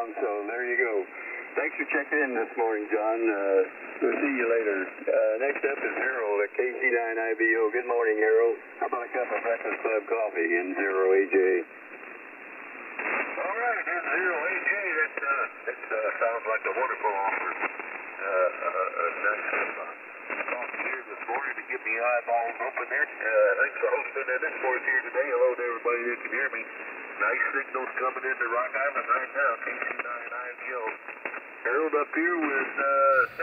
down, so there you go. Thanks for checking in this morning, John. We'll see you later. Next up is Harold at KC9IBO. Good morning, Harold. How about a cup of Breakfast Club coffee in 0AJ? All right, in 0AJ, that sounds like a wonderful offer. Nice coffee here this morning to get me eyeballs open there. Thanks for hosting this for us here today. Hello to everybody that can hear me. Nice signals coming into Rock Island right now, KC9IBO. Harold up here with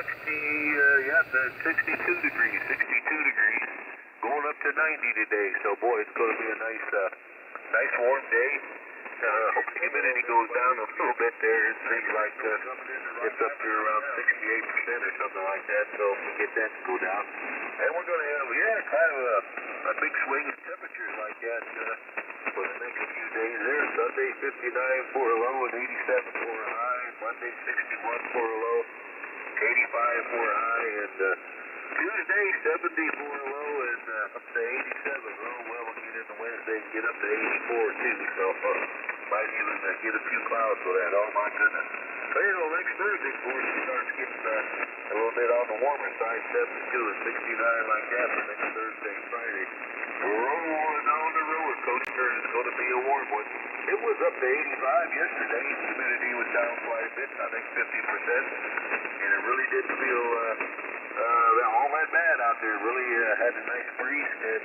62 degrees, going up to 90 today. So, boy, it's going to be a nice warm day. Hope the humidity goes down a little bit there. It seems like it's up to around 68% or something like that. So if we get that to go down, and we're going to have, kind of a big swing in temperatures like that for the next few days there. Sunday 59 for a low and 87 for a high. Monday 61 for a low, 85 for a high, and Tuesday 70 for a low and up to 87. Oh, well, we'll get into Wednesday and get up to 84 too. So might even get a few clouds for that. Oh my goodness. So, next Thursday, of course, it starts getting a little bit on the warmer side, 72 and 69 like that for next Thursday and Friday. Rolling on the roller coaster, and it's going to be a warm one. It was up to 85 yesterday. Humidity was down quite a bit, I think 50%. And it really didn't feel all that bad out there. It really had a nice breeze, and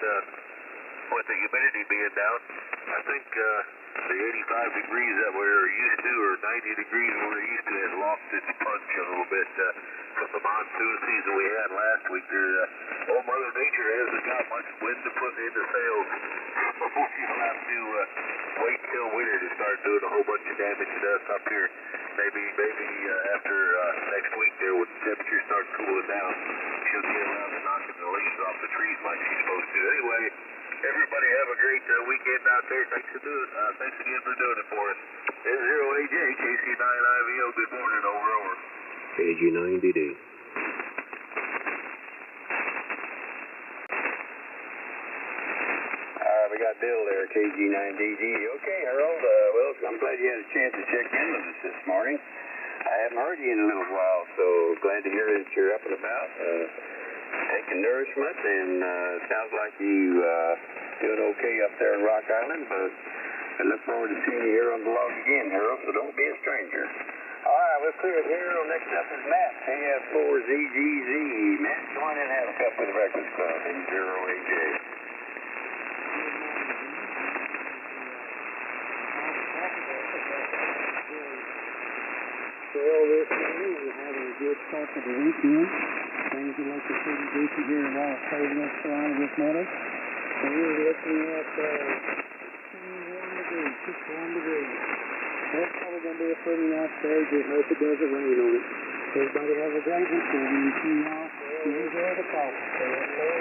with the humidity being down, I think the 85 degrees that we're used to, or 90 degrees we're used to, has lost its punch a little bit from the monsoon season we had last week. Old Mother Nature hasn't got much wind to put into sails. We'll have to wait till winter to start doing a whole bunch of damage to us up here. Maybe after next week there, when the temperature starts cooling down, she'll get around to knocking the leaves off the trees like she's supposed to. Anyway, everybody have a great weekend out there. Thanks again for doing it for us. This is 0AJ, KC9IBO. Good morning, over. KG9DD. We got Bill there, KG9DD. Okay, Harold, well, I'm glad you had a chance to check in with us this morning. I haven't heard you in a little while, so glad to hear that you're up and about, taking nourishment, and sounds like you doing okay up there in Rock Island, but I look forward to seeing you here on the log again, Harold, so don't be a stranger. All right, we'll clear it here. Next up is Matt, KF4ZGZ. Matt, go on in and have a cup with the Breakfast Club in 0AJ. Well, this morning we're having a good start to the weekend. Things are looking pretty decent here in North Carolina this morning. So we're looking at 61 degrees. That's probably going to be a pretty nice day. Just hope it doesn't rain on it. Everybody have a great weekend. And you see y'all enjoy the coffee. So that's all.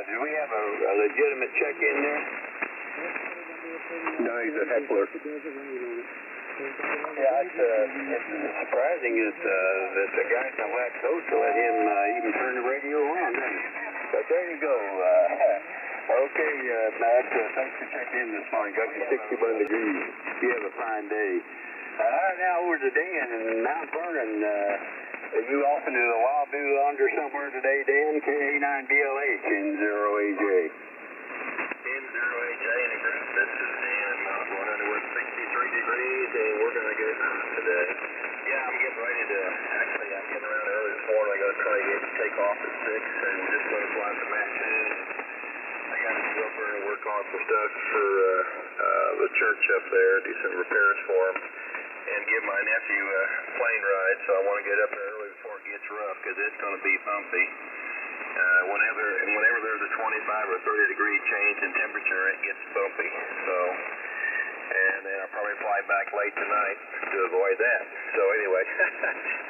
Do we have a legitimate check-in there? No, he's a heckler. Yeah, it's surprising that the guy in the black coat let him even turn the radio on, didn't he? But there you go. Okay, Matt, thanks for checking in this morning. Got you 61 degrees. You have a fine day. Now over to Dan in Mount Vernon. Are you off into the Wild Blue Laundry somewhere today, Dan? KA9BLH in 0AJ. In 0AJ in a group. This is Dan in Mount Vernon with 63 degrees, and we're going to get today. Yeah, I'm getting ready to, I'm getting around early this morning. I'm going to try to take off at 6, and we're just going to fly to Mattoon. I got to go over and work on some stuff for the church up there, do some repairs for them, and give my nephew a plane ride. So I want to get up there early before it gets rough, because it's going to be bumpy. Whenever there's a 25 or 30 degree change in temperature, it gets bumpy. So, and then I'll probably fly back late tonight to avoid that. So anyway,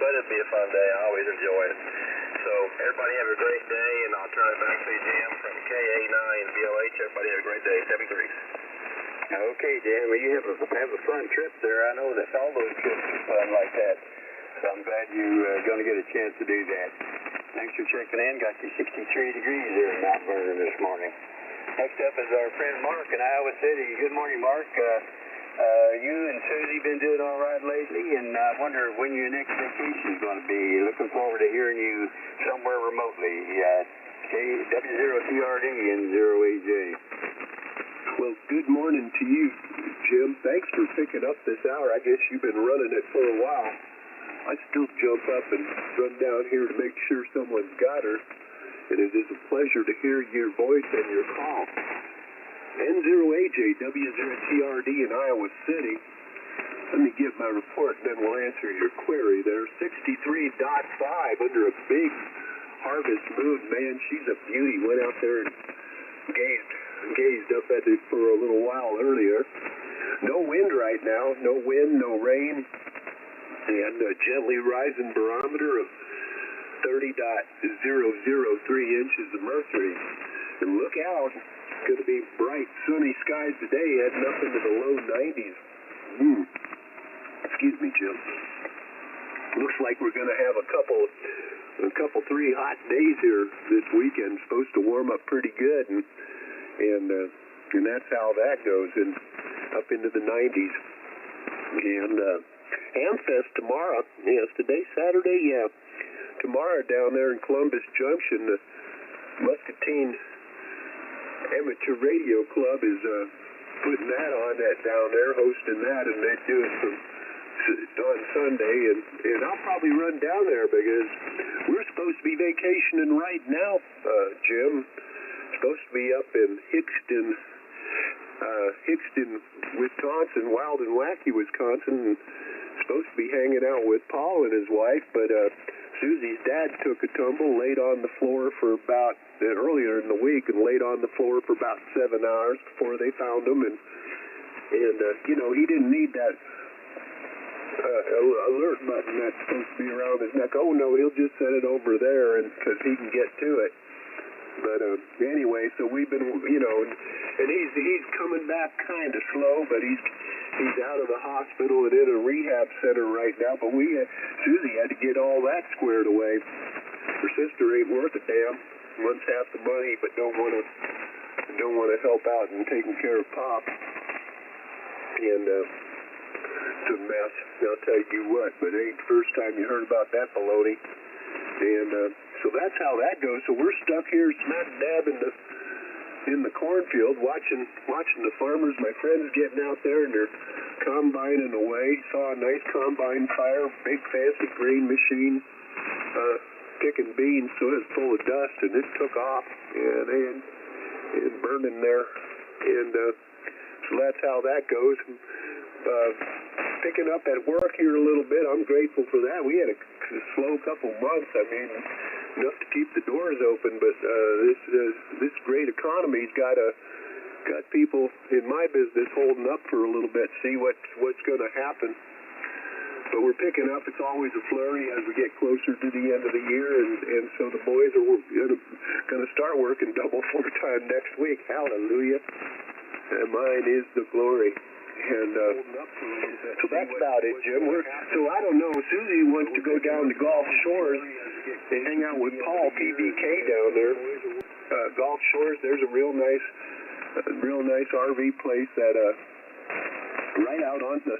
but it'll be a fun day. I always enjoy it. So everybody have a great day, and I'll turn it back to you, Jim, from KA9BLH. Everybody have a great day. 73. Okay, Dan. Well, you have a fun trip there. I know that all those trips are fun like that. So I'm glad you're going to get a chance to do that. Thanks for checking in. Got you 63 degrees there in Mount Vernon this morning. Next up is our friend Mark in Iowa City. Good morning, Mark. You and Susie been doing all right lately, and I wonder when your next vacation is going to be. Looking forward to hearing you somewhere remotely at W0TRD and 0AJ. Well, good morning to you, Jim. Thanks for picking up this hour. I guess you've been running it for a while. I still jump up and run down here to make sure someone's got her, and it is a pleasure to hear your voice and your call. N0AJ, W0TRD in Iowa City. Let me get my report, and then we'll answer your query there. 63.5 under a big harvest moon. Man, she's a beauty. Went out there and gazed up at it for a little while earlier. No wind right now. No wind, no rain. And a gently rising barometer of 30.003 inches of mercury. And look out. It's going to be bright, sunny skies today, heading up into the low 90s. Excuse me, Jim. Looks like we're going to have a couple, 3 hot days here this weekend. Supposed to warm up pretty good, and that's how that goes, and up into the 90s. And Hamfest tomorrow. Yes, today's Saturday. Yeah, tomorrow down there in Columbus Junction, the Muscatine Amateur Radio Club is putting that on down there, hosting that, and they do it on Sunday, and I'll probably run down there because we're supposed to be vacationing right now, Jim. Supposed to be up in Hickston, Wisconsin, Wild and Wacky, Wisconsin, and supposed to be hanging out with Paul and his wife, but Susie's dad took a tumble, laid on the floor for about, earlier in the week, and laid on the floor for about 7 hours before they found him, and you know, he didn't need that alert button that's supposed to be around his neck. Oh no, he'll just set it over there, and because he can get to it. But anyway, so we've been, you know, and he's coming back kind of slow, but he's out of the hospital and in a rehab center right now. But Susie had to get all that squared away. Her sister ain't worth a damn. Wants half the money, but don't want to help out in taking care of Pop. And it's a mess. I'll tell you what. But it ain't the first time you heard about that baloney. And so that's how that goes. So we're stuck here smack dab in the cornfield watching the farmers. My friends getting out there and they're combining away. Saw a nice combine fire, big fancy green machine picking beans, so it's full of dust, and it took off and burning there. And so that's how that goes. Picking up at work here a little bit. I'm grateful for that. We had a slow couple months. I mean, enough to keep the doors open, but this great economy's got people in my business holding up for a little bit, see what's going to happen. But we're picking up. It's always a flurry as we get closer to the end of the year, and so the boys are going to start working double full-time next week. Hallelujah. And mine is the glory. And so that's about it, Jim. So I don't know. Susie wants to go down to Gulf Shores and hang out with Paul PBK down there. Gulf Shores. There's a real nice RV place that right out on the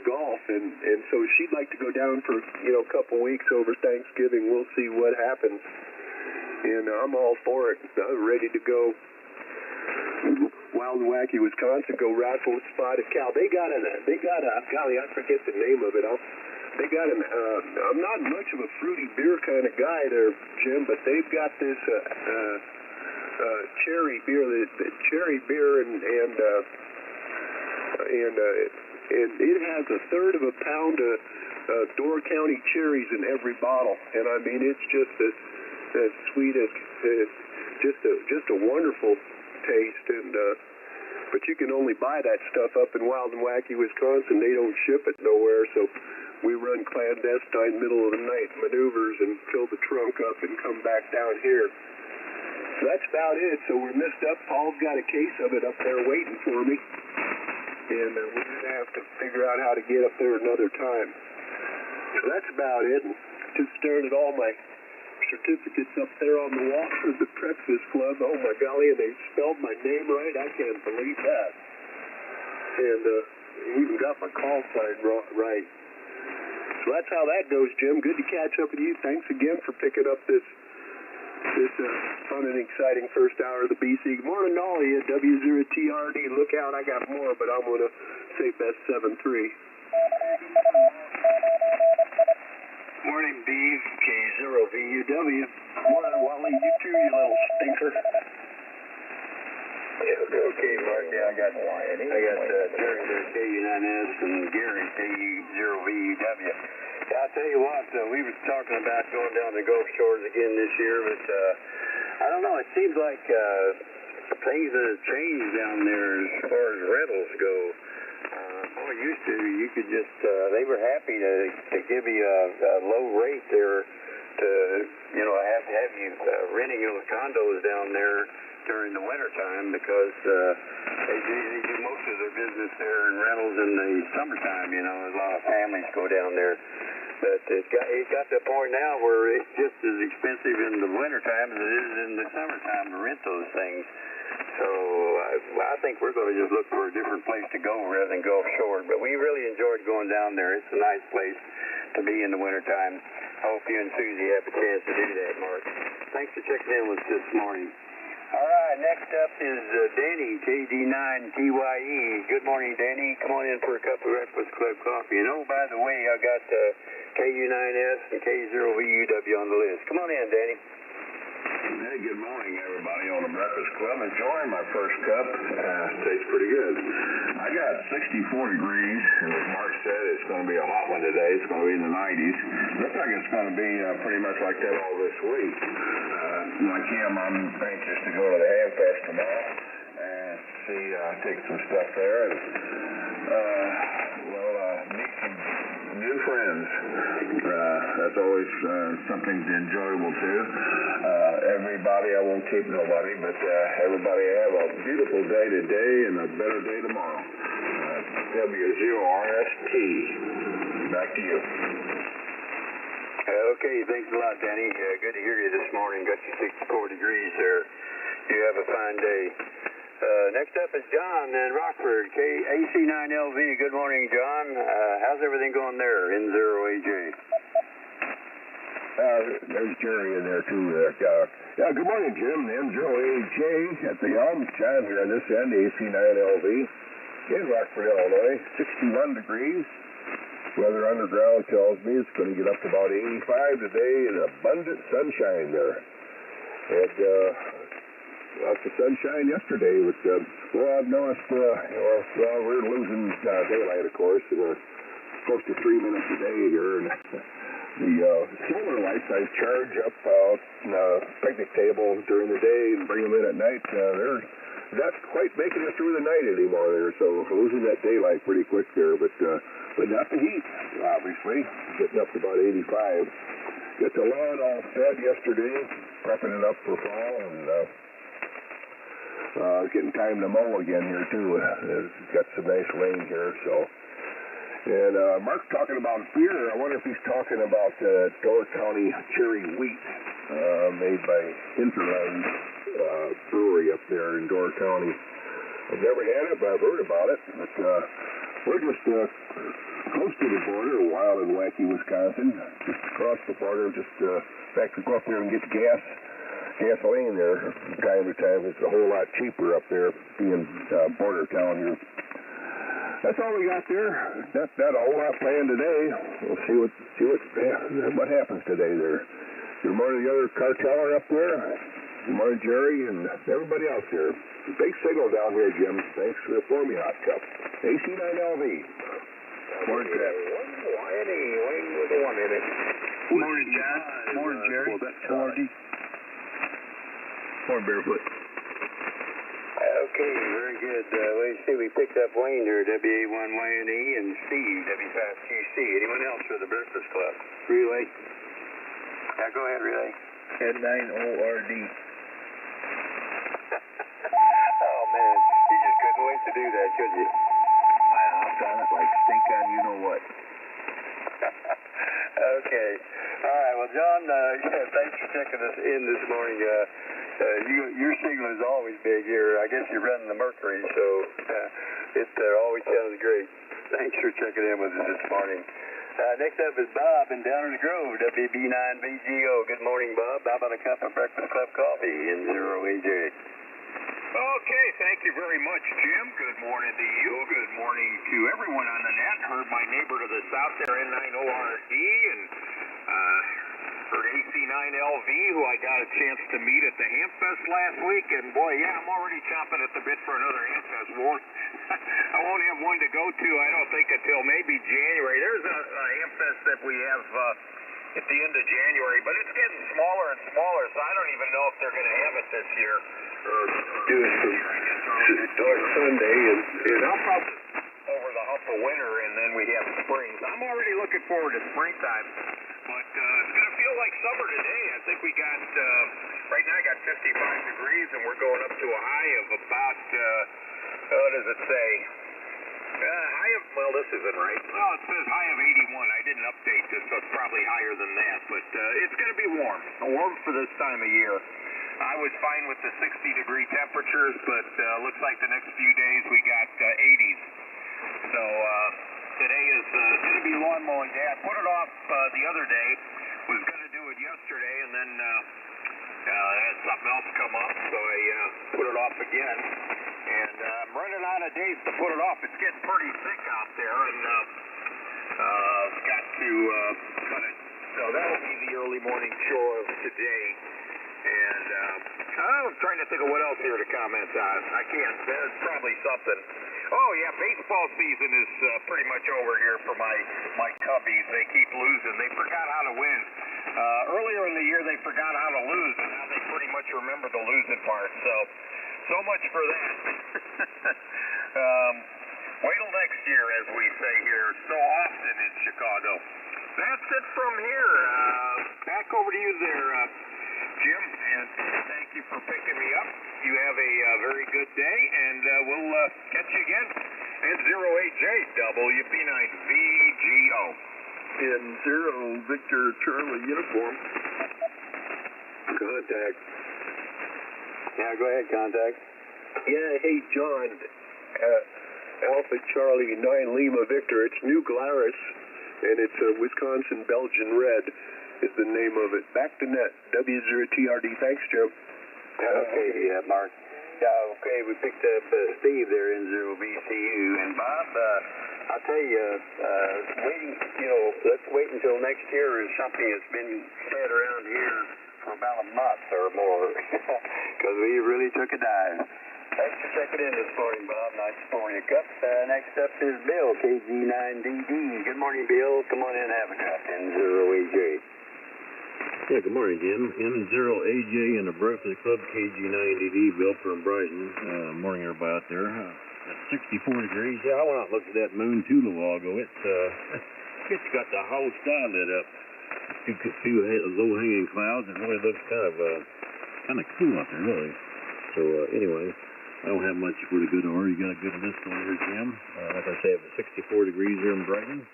Gulf, and so she'd like to go down for a couple weeks over Thanksgiving. We'll see what happens. And I'm all for it. I'm ready to go. Wild and Wacky, Wisconsin, go raffle spotted cow. They got a golly, I forget the name of it. They got an I'm not much of a fruity beer kind of guy there, Jim, but they've got this cherry beer, and it has a third of a pound of Door County cherries in every bottle, and I mean it's just as sweet as just a wonderful taste, and but you can only buy that stuff up in Wild and Wacky, Wisconsin. They don't ship it nowhere, so we run clandestine middle of the night maneuvers and fill the trunk up and come back down here. So that's about it. So we're missed up. Paul's got a case of it up there waiting for me, and we're going to have to figure out how to get up there another time. So that's about it. just staring at all my certificates up there on the wall for the Breakfast Club. Oh my golly, and they spelled my name right. I can't believe that. And even got my call sign right. So that's how that goes, Jim. Good to catch up with you. Thanks again for picking up this fun and exciting first hour of the BC. Good morning, all of you. W0TRD. Look out, I got more, but I'm going to say best 7-3. Morning, Beef. K0VUW. Morning, Wally. You too, you little stinker. Okay, Mark. Yeah, I got Jerry there, KU9S, and Gary, KU0VUW. Yeah, I'll tell you what, we were talking about going down the Gulf Shores again this year, but I don't know. It seems like things have changed down there as far as rentals go. Used to, you could just, they were happy to give you a low rate there to, have you renting those condos down there during the winter time because they do most of their business there in rentals in the summertime. A lot of families go down there. But it got to a point now where it's just as expensive in the wintertime as it is in the summertime to rent those things. So I think we're going to just look for a different place to go rather than Gulf Shore. But we really enjoyed going down there. It's a nice place to be in the wintertime. I hope you and Susie have a chance to do that, Mark. Thanks for checking in with us this morning. All right, next up is Danny, KD9TYE. Good morning, Danny. Come on in for a cup of Breakfast Club coffee. And by the way, I got KU9S and K0VUW on the list. Come on in, Danny. Hey, good morning, everybody on the Breakfast Club. Enjoying my first cup. Tastes pretty good. I got 64 degrees, and as Mark said, it's going to be a hot one today. It's going to be in the 90s. Looks like it's going to be pretty much like that all this week. Like him, I'm anxious to go to the Ham Fest tomorrow and take some stuff there and, meet some new friends. That's always something enjoyable too. Everybody, I won't keep nobody, but everybody have a beautiful day today and a better day tomorrow. W0RST. Back to you. Okay, thanks a lot, Danny. Good to hear you this morning. Got you 64 degrees there. You have a fine day. Next up is John in Rockford, AC9LV. Good morning, John. How's everything going there, N0AJ? There's Jerry in there, too. Good morning, Jim. N0AJ at the helm. John here on this end, AC9LV. In Rockford, Illinois, 61 degrees. Weather Underground tells me it's going to get up to about 85 today and abundant sunshine there. And lots of sunshine yesterday. But, I've noticed, we're losing daylight, of course, and we're close to 3 minutes a day here. And the solar lights I charge up out on the picnic table during the day and bring them in at night, they're not quite making it through the night anymore there, so we're losing that daylight pretty quick there, but not the heat, obviously, getting up to about 85. Got the lawn all fed yesterday, prepping it up for fall, and getting time to mow again here, too. It's got some nice rain here, so. And Mark's talking about beer. I wonder if he's talking about Door County cherry wheat made by Hinterland Brewery up there in Door County. I've never had it, but I've heard about it. But we're just close to the border, Wild and Wacky, Wisconsin. Just across the border, in fact, we go up there and get gasoline there from time to time. It's a whole lot cheaper up there, being border town here. That's all we got there. Not a whole lot planned today. We'll see what happens today there. Good morning to the other carteller up there. Good morning, Jerry, and everybody else here. Big signal down here, Jim. Thanks for pouring me a hot cup. AC9LV. Morning, Jeff. Waiting with the 1 minute. Morning, John. Morning, Jerry. Morning. Morning, Barefoot. Okay, very good. Let's see, we picked up Wayne here, WA1YNE, and Steve, W5QC. Anyone else for the Breakfast Club? Relay. Go ahead, Relay. N9ORD. Oh, man. You just couldn't wait to do that, could you? I hopped on it like stink on you-know-what. Okay. All right. Well, John, yeah, thanks for checking us in this morning. Your signal is always big here. I guess you're running the Mercury, so it always sounds great. Thanks for checking in with us this morning. Next up is Bob in Down in the Grove, WB9VGO. Good morning, Bob. How about a cup of Breakfast Club coffee in 0AJ? Okay, thank you very much, Jim. Good morning to you. Good morning to everyone on the net. Heard my neighbor to the south there, N9ORD, and heard AC9LV, who I got a chance to meet at the Hamfest last week. And boy, yeah, I'm already chomping at the bit for another Hamfest. I won't have one to go to, I don't think, until maybe January. There's a Hamfest that we have at the end of January, but it's getting smaller and smaller, so I don't even know if they're going to have it this year. Do it for Sunday, and I'll probably over the hump of winter, and then we have spring. I'm already looking forward to springtime, but it's going to feel like summer today. I think we got, right now I got 55 degrees, and we're going up to a high of about, what does it say? Well, this isn't right. Well, it says high of 81. I didn't update this, so it's probably higher than that, but it's going to be warm. Warm for this time of year. I was fine with the 60-degree temperatures, but looks like the next few days we got 80s. So today is going to be lawn mowing day. I put it off the other day. Was going to do it yesterday, and then had something else come up, so I put it off again. And I'm running out of days to put it off. It's getting pretty thick out there, and got to cut it. So that'll be the early morning chore of today. And I'm trying to think of what else here to comment on. I can't. There's probably something. Oh, yeah, baseball season is pretty much over here for my Cubbies. They keep losing. They forgot how to win. Earlier in the year, they forgot how to lose, and now they pretty much remember the losing part. So much for that. Wait till next year, as we say here so often in Chicago. That's it from here. Back over to you there, Jim, and thank you for picking me up. You have a very good day, and we'll catch you again. N0AJ, WB9VGO. N0 Victor Charlie uniform. contact. Yeah, go ahead, contact. Yeah, hey, John. Alpha Charlie 9 Lima Victor. It's New Glarus, and it's Wisconsin Belgian Red is the name of it. Back to net. W0TRD. Thanks, Jim. Okay, Mark. Yeah, okay, we picked up Steve there in 0BCU. And Bob, I'll tell you, let's wait until next year is something that's been said around here for about a month or more, because we really took a dive. Thanks for checking in this morning, Bob. Nice pouring a cup. Next up is Bill, KG9DD. Good morning, Bill. Come on in and have a cup. N0AJ. Yeah, good morning, Jim. N0AJ in the Breakfast Club, KG9DD, Bill from Brighton. Morning, everybody out there. At 64 degrees. Yeah, I went out and looked at that moon too a while ago. It's got the whole sky lit up. A few low-hanging clouds. It really looks kind of cool out there, really. So anyway, I don't have much for the good order. You got a good list on here, Jim. Like I say, it was 64 degrees here in Brighton.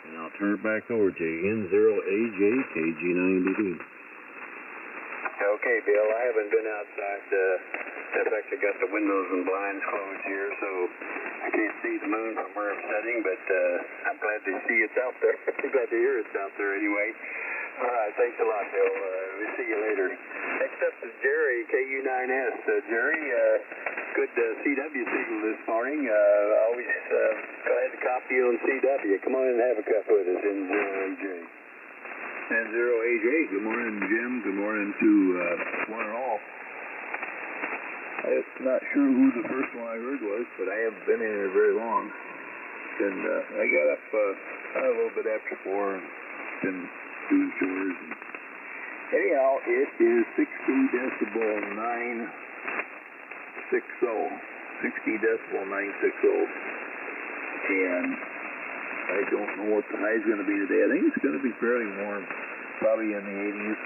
And I'll turn it back over to you. N0AJ, KG9DD. Okay, Bill, I haven't been outside. I've actually got the windows and blinds closed here, so I can't see the moon from where I'm sitting, but I'm glad to see it's out there. I'm glad to hear it's out there anyway. All right, thanks a lot, Bill. We'll see you later. Next up is Jerry, KU9S. Jerry, good CW signal this morning. Always glad to copy you on CW. Come on in and have a cup with us, N0AJ. N0AJ, good morning, Jim. Good morning to one and all. I'm not sure who the first one I heard was, but I haven't been in here very long. And I got up a little bit after 4 and been doing chores. And anyhow, it is 60 decibel 960. 60 decibel 960. And I don't know what the high is going to be today. I think it's going to be fairly warm. Probably in the 80s,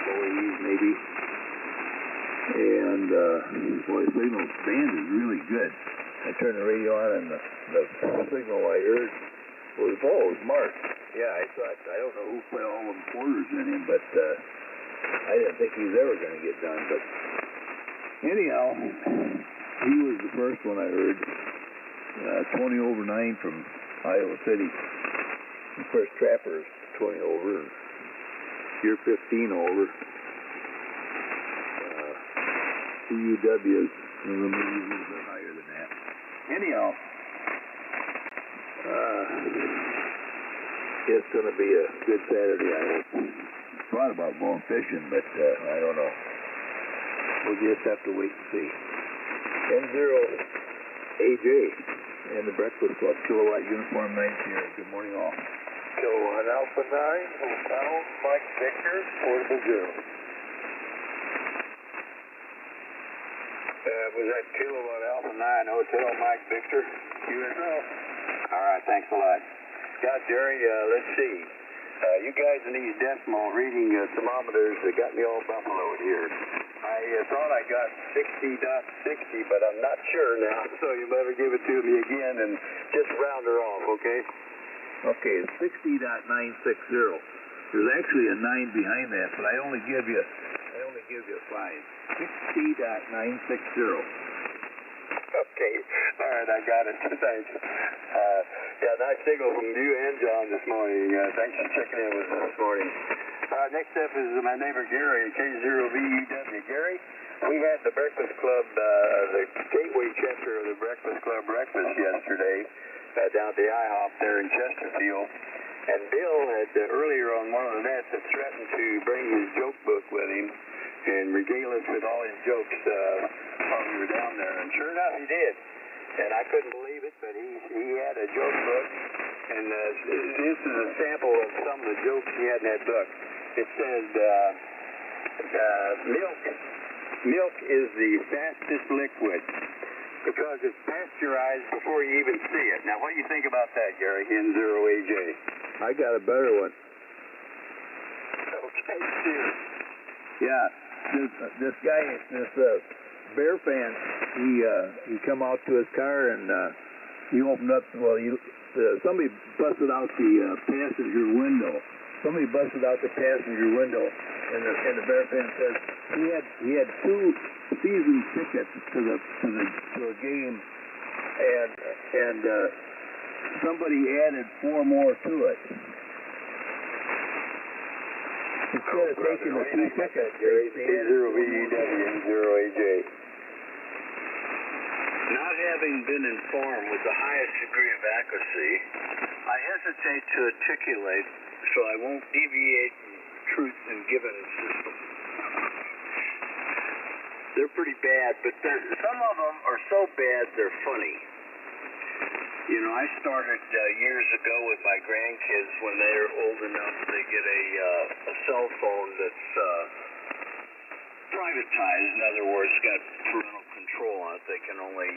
low 80s maybe. And, boy, the signal band is really good. I turned the radio on, and the signal I heard was, Mark. Yeah, I thought, I don't know who put all them quarters in him, but I didn't think he was ever going to get done. But anyhow, he was the first one I heard. 20 over 9 from Iowa City. The first trapper is 20 over, and you're 15 over. CUW is maybe a little bit higher than that. Anyhow, it's going to be a good Saturday, I hope. Thought about going fishing, but I don't know. We'll just have to wait and see. N0 AJ and the Breakfast Club, Kilowatt Uniform 19. Good morning, all. Kilowatt Alpha 9, Hotel Mike Victor, Portable Zero. Was that Kilowatt Alpha 9 Hotel Mike Victor? USO. All right, thanks a lot. Scott, Jerry, let's see. You guys in these decimal reading thermometers got me all buffaloed here. I thought I got 60.60, but I'm not sure now, so you better give it to me again and just round her off, okay? Okay, it's 60.960. There's actually a 9 behind that, but I only give you 5. 60.960. Okay, all right, I got it. Thanks. Yeah, nice signal from you and John this morning. Thanks for checking in with us this morning. Next up is my neighbor Gary, K0VUW. Gary, we had the Breakfast Club, the Gateway chapter of the Breakfast Club breakfast yesterday down at the IHOP there in Chesterfield. And Bill had earlier on one of the nets had threatened to bring his joke book with him and regale us with all his jokes while we were down there. And sure enough, he did. And I couldn't believe it, but he had a joke book. And this is a sample of some of the jokes he had in that book. It said, milk is the fastest liquid because it's pasteurized before you even see it. Now, what do you think about that, Gary, N0AJ? I got a better one. Okay, cheers. Yeah. This guy, this Bear fan, he come out to his car and he opened up. Well, somebody busted out the passenger window. Somebody busted out the passenger window, and the Bear fan says he had 2 season tickets to a game, and somebody added 4 more to it. Instead of taking the 2 tickets, K0VUW0AJ. Not having been informed with the highest degree of accuracy, I hesitate to articulate, so I won't deviate from truth in given system. They're pretty bad, but some of them are so bad they're funny. You know, I started years ago with my grandkids when they're old enough to get a cell phone that's privatized. In other words, got parental control on it. They can only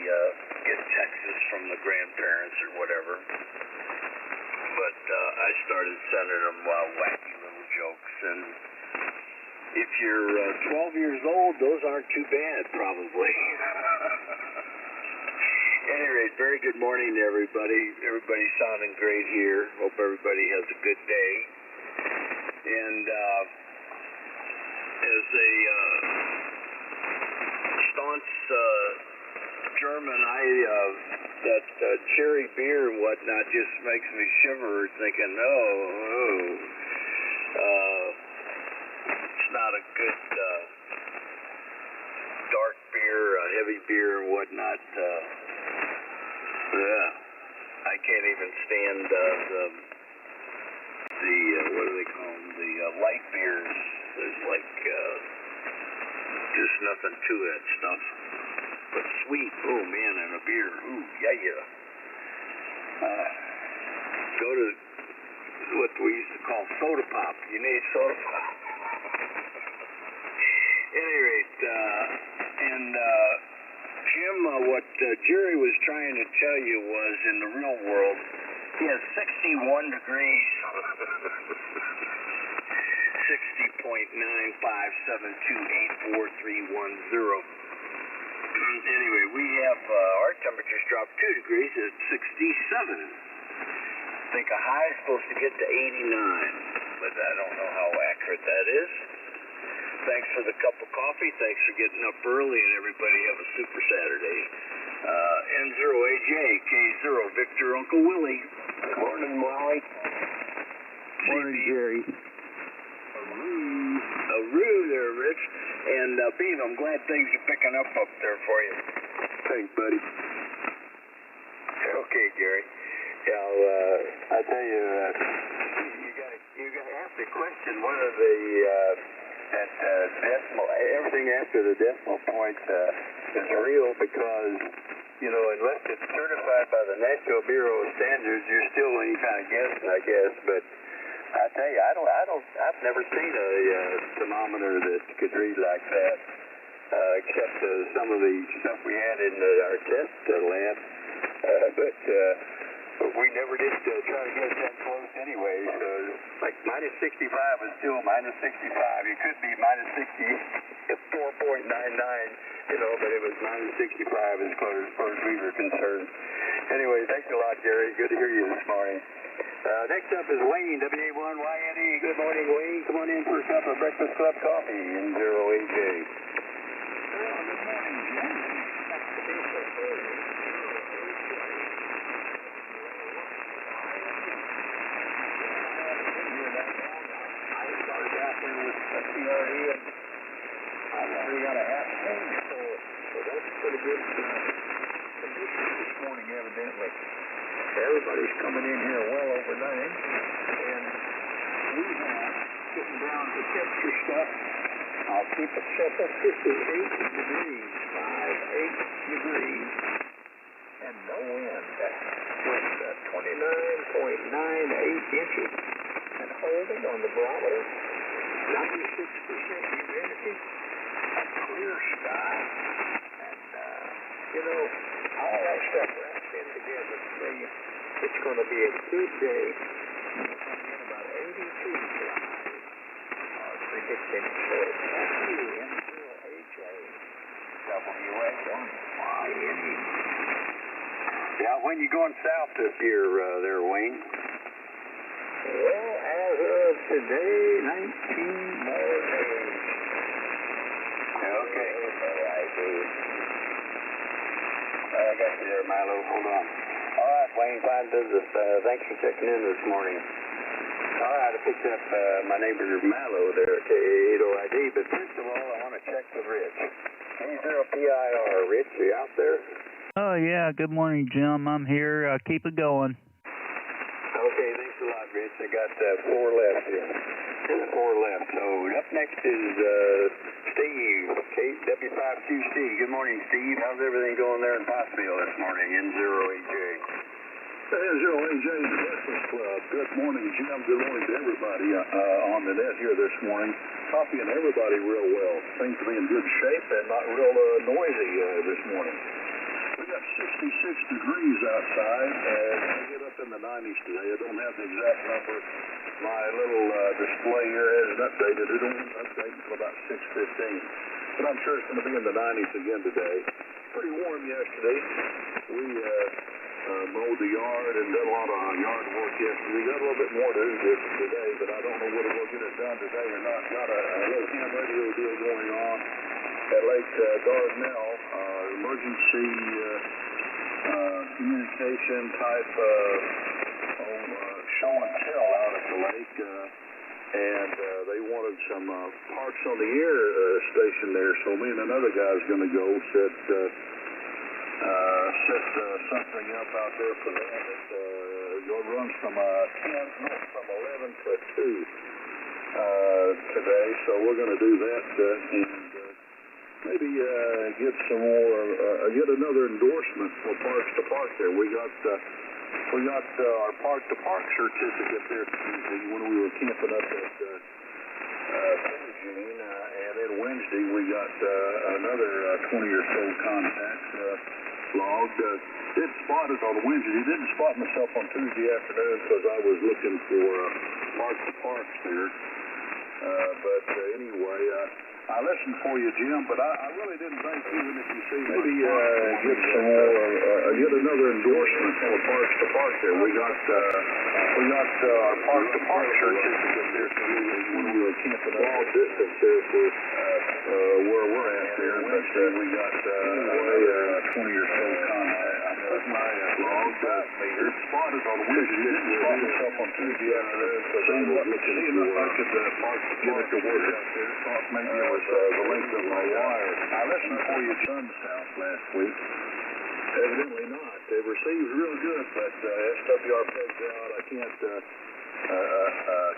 get texts from the grandparents or whatever. But I started sending them wacky little jokes. And if you're 12 years old, those aren't too bad, probably. At any rate, very good morning to everybody. Everybody's sounding great here. Hope everybody has a good day. And as a staunch German, that cherry beer and whatnot just makes me shiver thinking, it's not a good dark beer, heavy beer and whatnot. Yeah, I can't even stand the what do they call them? The light beers. There's like just nothing to that stuff. But sweet, oh man, and a beer, ooh, yeah. Go to what we used to call soda pop. You need soda pop. At any rate, Jim, what Jerry was trying to tell you was in the real world, he has 61 degrees. 60.95728431. Anyway, we have our temperatures dropped 2 degrees at 67. think a high is supposed to get to 89, but I don't know how accurate that is. Thanks for the cup of coffee. Thanks for getting up early, and everybody have a super Saturday. N0AJ, K0, Victor, Uncle Willie. Good morning, Molly. Morning, Jerry. Aroo there, Rich. And Beam, I'm glad things are picking up there for you. Thanks, buddy. Okay, Gary. Yeah, I tell you, you got to ask the question whether that decimal, everything after the decimal point is real, because unless it's certified by the National Bureau of Standards, you're still any kind of guessing, I guess. But I tell you, I've never seen a thermometer that could read like that, except some of the stuff we had in our test lab. But we never did try to get it that close anyway. So like minus 65 is still minus 65. It could be minus 64.99, but it was minus 65 as far as we were concerned. Anyway, thanks a lot, Gary. Good to hear you this morning. Next up is Wayne, WA1YNE. Good morning, Wayne. Come on in for a cup of Breakfast Club coffee in 0AJ. Good morning, Jim. I've already got a half change for it, so that's pretty good condition this morning, evidently. Everybody's coming in here well over 9, and we have, getting down to temperature stuff, I'll keep it simple, 58 degrees, 58 degrees, and no wind, with 29.98 inches, and holding on the barometer, 96% humidity, a clear sky, and, all that stuff wrapped in together to say it's going to be a good day. We're going to get about 82 tonight. Predicted. So thank you, N0AJ. WA1YNE. Yeah, when you going south this year there, Wayne? Well, as of today, 19 more days. Okay. I got you there, Milo. Hold on. All right, Wayne, fine business. Thanks for checking in this morning. All right, I picked up my neighbor Milo there, K80ID, but first of all, I want to check with Rich. K0PIR. Rich, are you out there? Oh, yeah. Good morning, Jim. I'm here. Keep it going. Okay, thanks a lot, Rich. I got 4 left here. 4 left. So up next is Steve, KW5QC. Good morning, Steve. How's everything going there in Pottsville this morning, N0AJ? N0AJ, the Breakfast Club. Good morning, Jim. Good morning to everybody on the net here this morning. Copying everybody real well. Seems to be in good shape and not real noisy this morning. We got 66 degrees outside, and we get up in the 90s today. I don't have the exact number. My little display here hasn't updated. It won't update until about 6:15. But I'm sure it's going to be in the 90s again today. Pretty warm yesterday. We mowed the yard and did a lot of yard work yesterday. We got a little bit more to do today, but I don't know whether we'll get it done today or not. Got a little ham radio deal going on at Lake Dardanelle. Emergency communication type show and tell out at the lake, and they wanted some parts on the air station there, so me and another guy's going to go set something up out there for that. It runs from 11 to 2 today, so we're going to do that and maybe get some more, get another endorsement for Parks to Park there. We got our Park to Park certificate there when we were camping up at Eugene, and then Wednesday we got another 20 or so contacts logged. Didn't spot it on Wednesday. Didn't spot myself on Tuesday afternoon because I was looking for Park to Parks there. But anyway, I listened for you, Jim, but I really didn't think, even if you see maybe get some more, get another endorsement for Parks to Park there. We got our Park to Park certificate there, so when we were camping long distance there for where we're at there. Wednesday we got 20 or so contacts. My long meter spotted on Wednesday. Didn't spot myself on Tuesday afternoon, so I was seeing if I could get it to work out there. Thought maybe it was the length of my wire. I listened for your son's house last week. Evidently not. They received real good, but SWR pegs out. I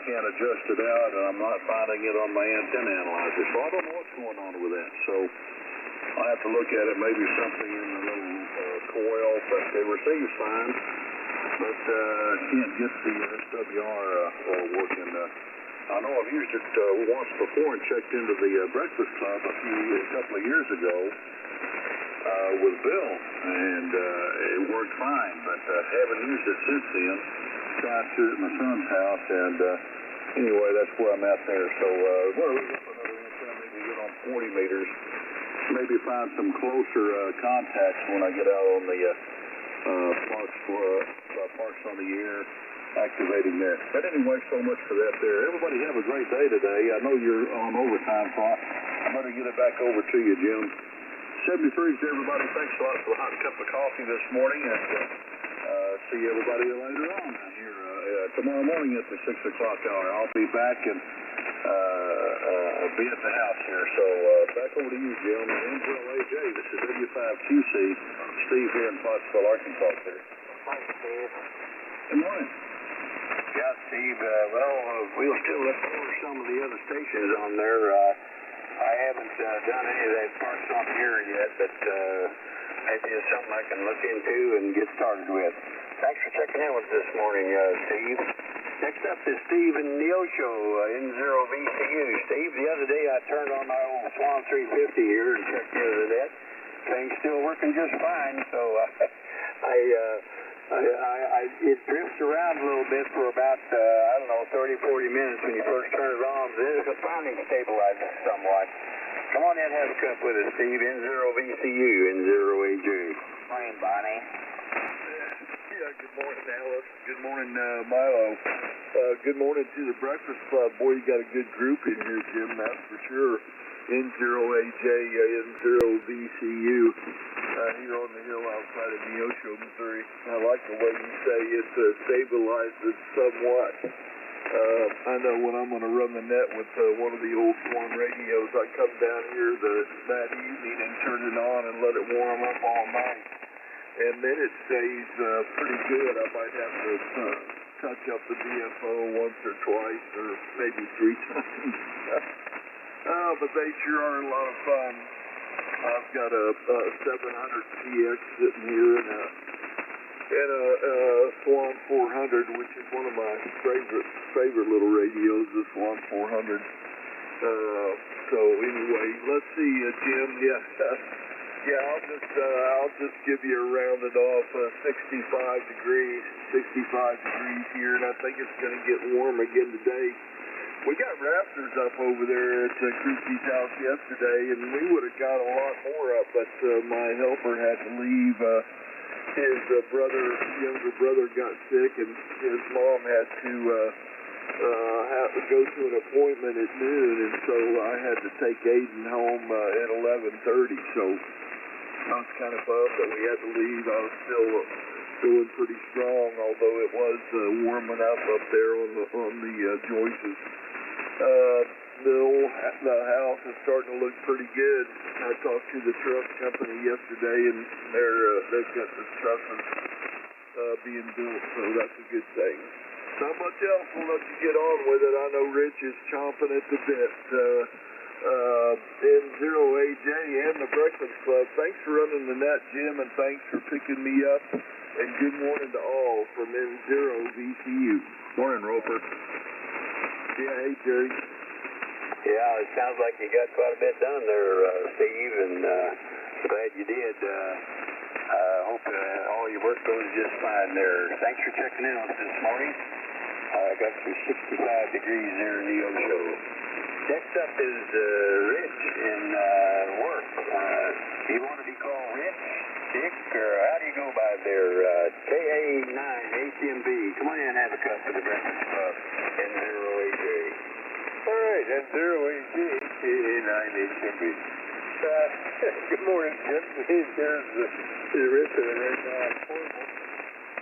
can't adjust it out, and I'm not finding it on my antenna analyzer. So I don't know what's going on with that. So I'll have to look at it. Maybe something in the little coil, but they received fine. But can't get the SWR working. I know I've used it once before and checked into the Breakfast Club a couple of years ago with Bill, and it worked fine, but haven't used it since then. Tried to at my son's house, and anyway, that's where I'm at there. So we're looking for another antenna, maybe get on 40 meters, maybe find some closer contacts when I get out on the Parks on the Air, activating there. But anyway, so much for that there. Everybody have a great day today. I know you're on overtime, so I better get it back over to you, Jim. 73s to everybody. Thanks a lot for a hot cup of coffee this morning, and see everybody later on here tomorrow morning at the 6 o'clock hour. I'll be back and be at the house here. So back over to you, Jim. NZLAJ, this is W5QC. Steve here in Pottsville, Arkansas. There. Hi, Steve. Good morning. Yeah, Steve. We'll still look over some of the other stations on there. I haven't done any of that Parks on the Air yet, but maybe it's something I can look into and get started with. Thanks for checking in with us this morning, Steve. Next up is Steve in Neosho, N0VCU. Steve, the other day I turned on my old Swan 350 here and checked into the net. Thing's still working just fine, so it drifts around a little bit for about, 30, 40 minutes when you first turn it on. Then it finally stabilizes somewhat. Come on in and have a cup with us, Steve. N0VCU, N0AJ. Morning, Bonnie. Yeah, good morning, Alice. Good morning, Milo. Good morning to the Breakfast Club. Boy, you got a good group in here, Jim, that's for sure. N0AJ, N0VCU, here on the hill outside of Neosho, Missouri. I like the way you say it's stabilized it somewhat. I know when I'm going to run the net with one of the old Swan radios, I come down here that evening and turn it on and let it warm up all night. And then it stays pretty good. I might have to touch up the DFO once or twice or maybe 3 times. But they sure are a lot of fun. I've got a 700PX sitting here and a Swan 400, which is one of my favorite little radios, the Swan 400. So anyway, let's see, Jim. Yeah, I'll just give you a rounded off 65 degrees here, and I think it's going to get warm again today. We got raptors up over there at Christie's house yesterday, and we would have got a lot more up, but my helper had to leave. His younger brother got sick, and his mom had to go to an appointment at noon, and so I had to take Aiden home at 11:30. So I was kind of bummed that we had to leave. I was still doing pretty strong, although it was warming up there on the joists. The house is starting to look pretty good. I talked to the truss company yesterday, and they've got the trusses being built, so that's a good thing. Not much else. We'll let you get on with it. I know Rich is chomping at the bit. N0AJ and the Breakfast Club. Thanks for running the net, Jim, and thanks for picking me up. And good morning to all from N0VCU. Morning, Roper. Yeah, hey, Jerry. Yeah, it sounds like you got quite a bit done there, Steve, and glad you did. Hope all your work goes just fine there. Thanks for checking in on us this morning. Got some 65 degrees there in Neosho. Next up is Rich in work. Do you want to be called Rich, Dick, or how do you go by there? KA9 HMB. Come on in and have a cup of the Breakfast Club. N0AJ. All right, N0AJ, KA9 HMB. Good morning, Jim. There's Rich and right now I'm Portable.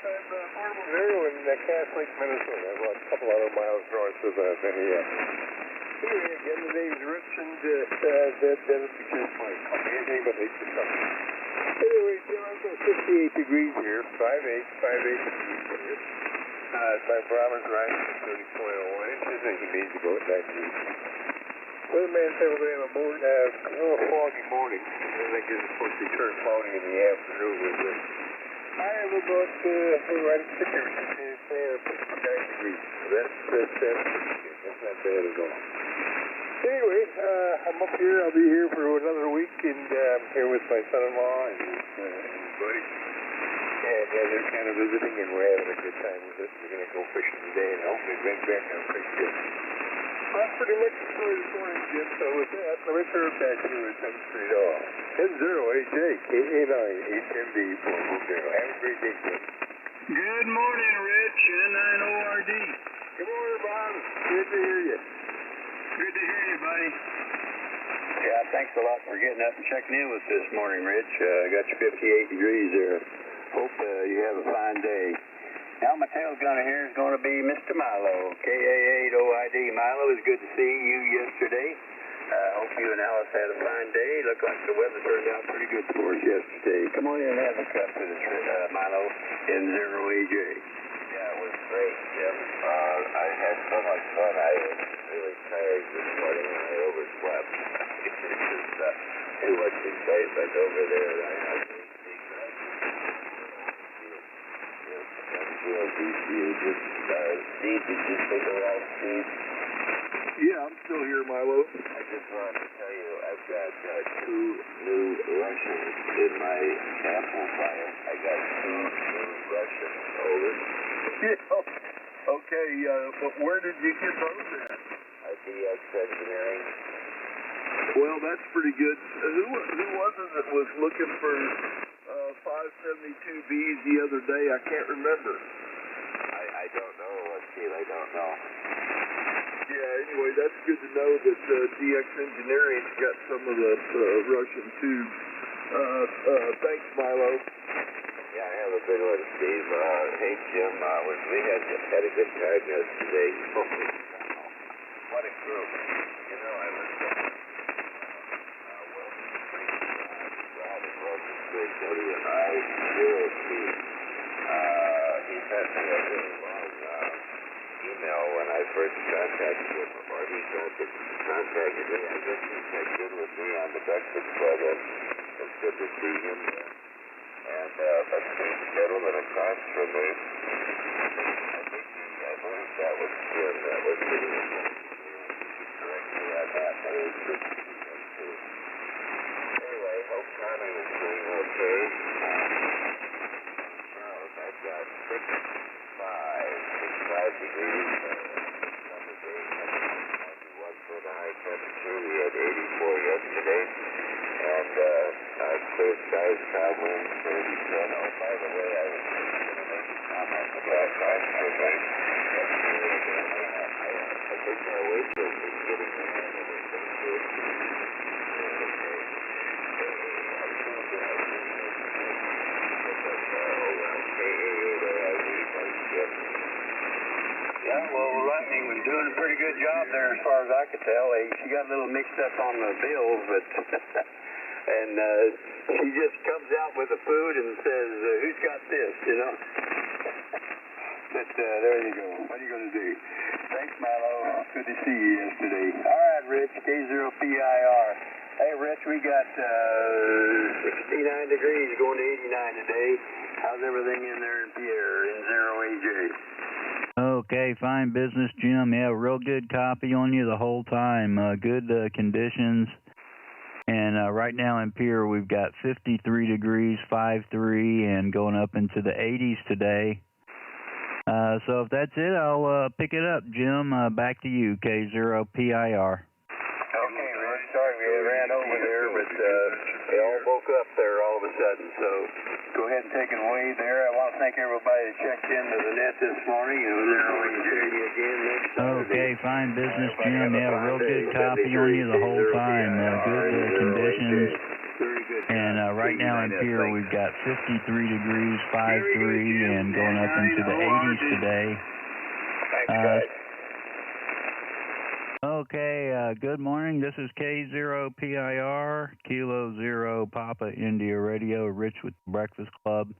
I'm Portable Zero in Cass Lake, Minnesota. About a couple other miles north of Minneapolis. Anyway, again, the name's Rich, and Dennis McKeon Mike. Anything but hate to come. Anyway, Jim, I've got 58 degrees here, 58 degrees here. My barometer's rising to 30.01 inches, and he needs to go at 19. Weatherman said we're going to have a little foggy morning. I think it's supposed to turn cloudy in the afternoon with this. I have about right at 59 degrees. So that's not bad at all. Anyway, I'm up here. I'll be here for another week, and I'm here with my son-in-law and his buddy. And they're kind of visiting, and we're having a good time with it. We're going to go fishing today, and hopefully bring back our fish good. That's pretty much the story this morning, Jim. So with that, let me turn it back to you and come straight off. N0AJ, KA9, HMB, Portable Zero. Have a great day, Jim. Good morning, Rich, N9ORD. Good morning, Bob. Good to hear you. Good to hear you, buddy. Yeah, thanks a lot for getting up and checking in with us this morning, Rich. Got you 58 degrees there. Hope you have a fine day. Now my tail gunner here is going to be Mr. Milo, KA8OID. Milo, it was good to see you yesterday. Hope you and Alice had a fine day. Looked like the weather turned out pretty good for us yesterday. Come on in and have a cup with us, Milo, N0AJ. Yeah, it was great, Jim. I had so much fun. I was really tired this morning and I overslept. It was too much excitement over there. I had Steve, did you figure out, Steve? Yeah, I'm still here, Milo. I just wanted to tell you, I've got 2 new Russians in my amplifier. I got 2 new Russians. Over. Yeah. Okay, but where did you get those at? DX Engineering. Well, that's pretty good. Who was it that was looking for 572Bs the other day? I can't remember. I don't know, Steve. I don't know. Yeah, anyway, that's good to know that DX Engineering's got some of the Russian tubes. Thanks, Milo. Yeah, I have a good one, Steve. Hey, Jim, we had a good time yesterday. What a group. You know, I was he sent me a really long email when I first contacted him, or he contacted me. I guess he checked in with me on the Breakfast Club, and it's good to see him there. And a gentleman across from me, I believe that was Jim, that was sitting in there. Correct me on that, but it was good to see him too. Anyway, hope Tommy was doing okay. I've got 65 degrees. Summer day, 91 for the high temperature. We had 84 yesterday. And clear skies, calm winds, 30. Oh, by the way, I was going to make a comment about last night. I think our waitress is getting the hang of it. Yeah, well, Lightning was doing a pretty good job there as far as I could tell. She got a little mixed up on the bills, but and she just comes out with the food and says, who's got this, you know? But there you go. What are you going to do? Thanks, Milo. Good to see you yesterday. All right, Rich, K0PIR. Hey, Rich, we got 69 degrees going to 89 today. How's everything in there in Pierre in N0AJ? Okay, fine business, Jim. Yeah, real good copy on you the whole time. Good conditions. And right now in Pierre, we've got 53 degrees, 5-3, and going up into the 80s today. So if that's it, I'll pick it up, Jim. Back to you, K0PIR. there all of a sudden. So go ahead and take it away there. I want to thank everybody that checked into the net this morning, and we'll hear you again next Saturday. Okay, fine business, Jim. Yeah, real good copy on you the whole time. Good conditions. And right now in Pier, we've got 53 degrees, 5-3, and going up into the 80s today. Okay, good morning. This is K0PIR, Kilo Zero Papa India Radio, Rich with the Breakfast Club.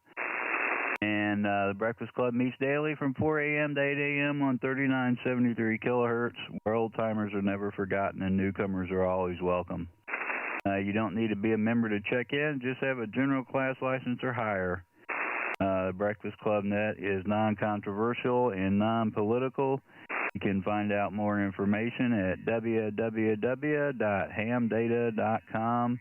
And the Breakfast Club meets daily from 4 a.m. to 8 a.m. on 3973 kilohertz, where old timers are never forgotten and newcomers are always welcome. You don't need to be a member to check in, just have a general class license or higher. The Breakfast Club net is non-controversial and non-political. You can find out more information at www.hamdata.com.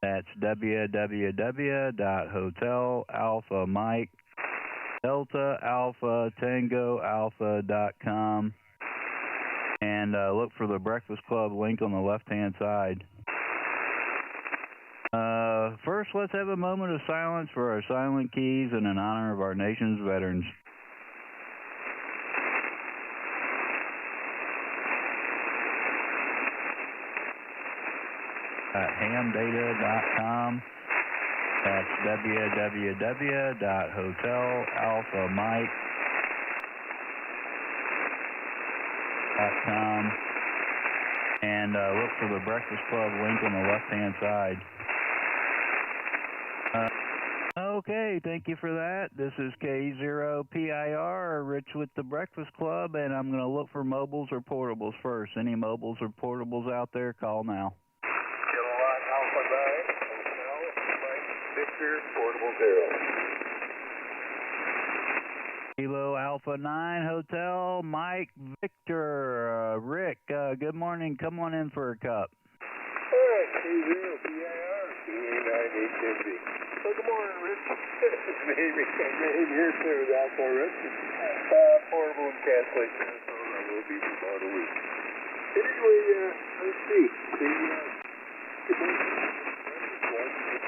That's www.hotelalphamike.delta-alpha-tango-alpha.com. And look for the Breakfast Club link on the left-hand side. First, let's have a moment of silence for our silent keys and in honor of our nation's veterans. Hamdata.com. That's www.hotelalphamike.com. And look for the Breakfast Club link on the left-hand side. Okay, thank you for that. This is K0PIR, Rich with the Breakfast Club, and I'm going to look for mobiles or portables first. Any mobiles or portables out there, call now. Kilowatt Alpha 9, Hotel, Mike, Victor, Portable 0. Kilo Alpha 9, Hotel, Mike, Victor, Rick, good morning. Come on in for a cup. K0PIR, CA9HMB. So good morning, Rich. Maybe here too, that's all Rich. Portable and cancellation, so that will be for about a week. Anyway, let's see.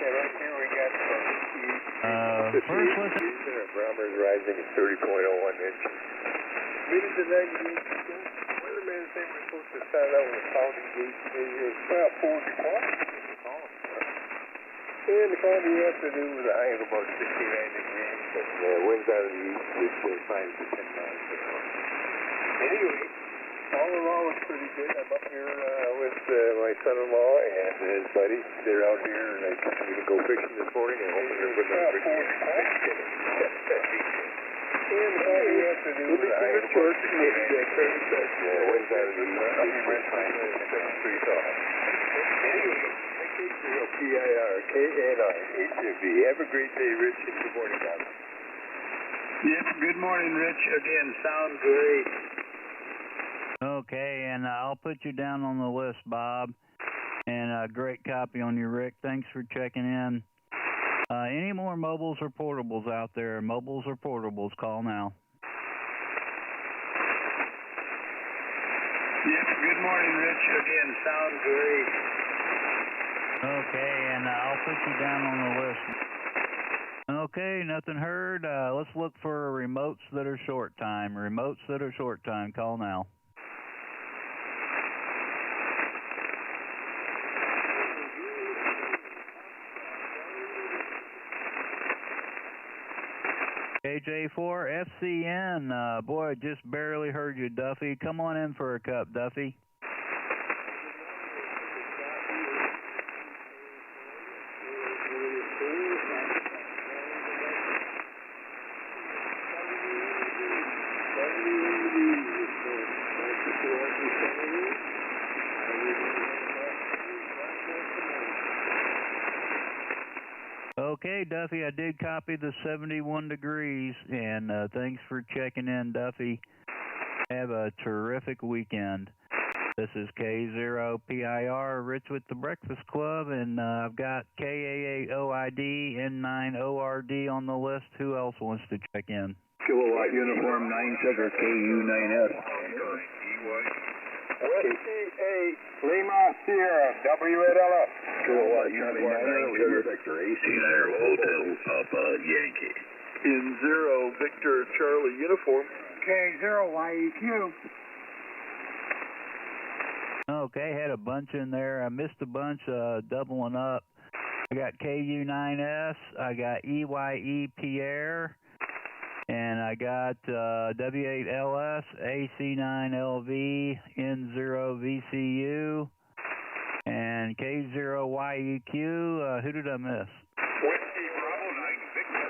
Right here we got first let's... barometer's rising at 30.01 inches. Minutes to 98%. Weatherman is saying we're supposed to start out with a sounding gauge maybe about 4 o'clock. And the cloudy afternoon with a high of about 69 degrees, but winds out of the east with 5 to 10 miles per hour. Anyway, all in all, it's pretty good. I'm up here with my son-in-law and his buddies. They're out here, and I think we're going to go fishing this morning. I'm hoping they're putting on a big and the cloudy afternoon with a high of about 69 degrees, but winds out of the east with 5 to 10 miles per hour. Anyway, K-A-R-K-N-I-H-M-B. Have a great day, Rich, and good morning, Bob. Yep, good morning, Rich. Again, sound great. Okay, and I'll put you down on the list, Bob. And a great copy on you, Rick. Thanks for checking in. Any more mobiles or portables out there? Mobiles or portables, call now. Yep, good morning, Rich. Again, sound great. Okay, and I'll put you down on the list. Okay, nothing heard. Let's look for remotes that are short time. Remotes that are short time, call now. KJ4 FCN. Boy, just barely heard you, Duffy. Come on in for a cup, Duffy. Okay, Duffy, I did copy the 71 degrees, and thanks for checking in, Duffy. Have a terrific weekend. This is K0PIR, Rich with the Breakfast Club, and I've got KAAOID, N9ORD on the list. Who else wants to check in? Kilowatt Uniform 9 Sugar KU9S. Whiskey 8, Lima Sierra, W8LF. Kilowatt Charlie 9 Sugar Victor, AC9 Hotel Papa Yankee. In 0, Victor Charlie Uniform. K0YEQ. Okay, had a bunch in there. I missed a bunch, doubling up. I got KU9S, I got EYE Pierre, and I got W8LS, AC9LV, N0 VCU, and K0YEQ. Who did I miss? Whiskey Bravo 9 Victor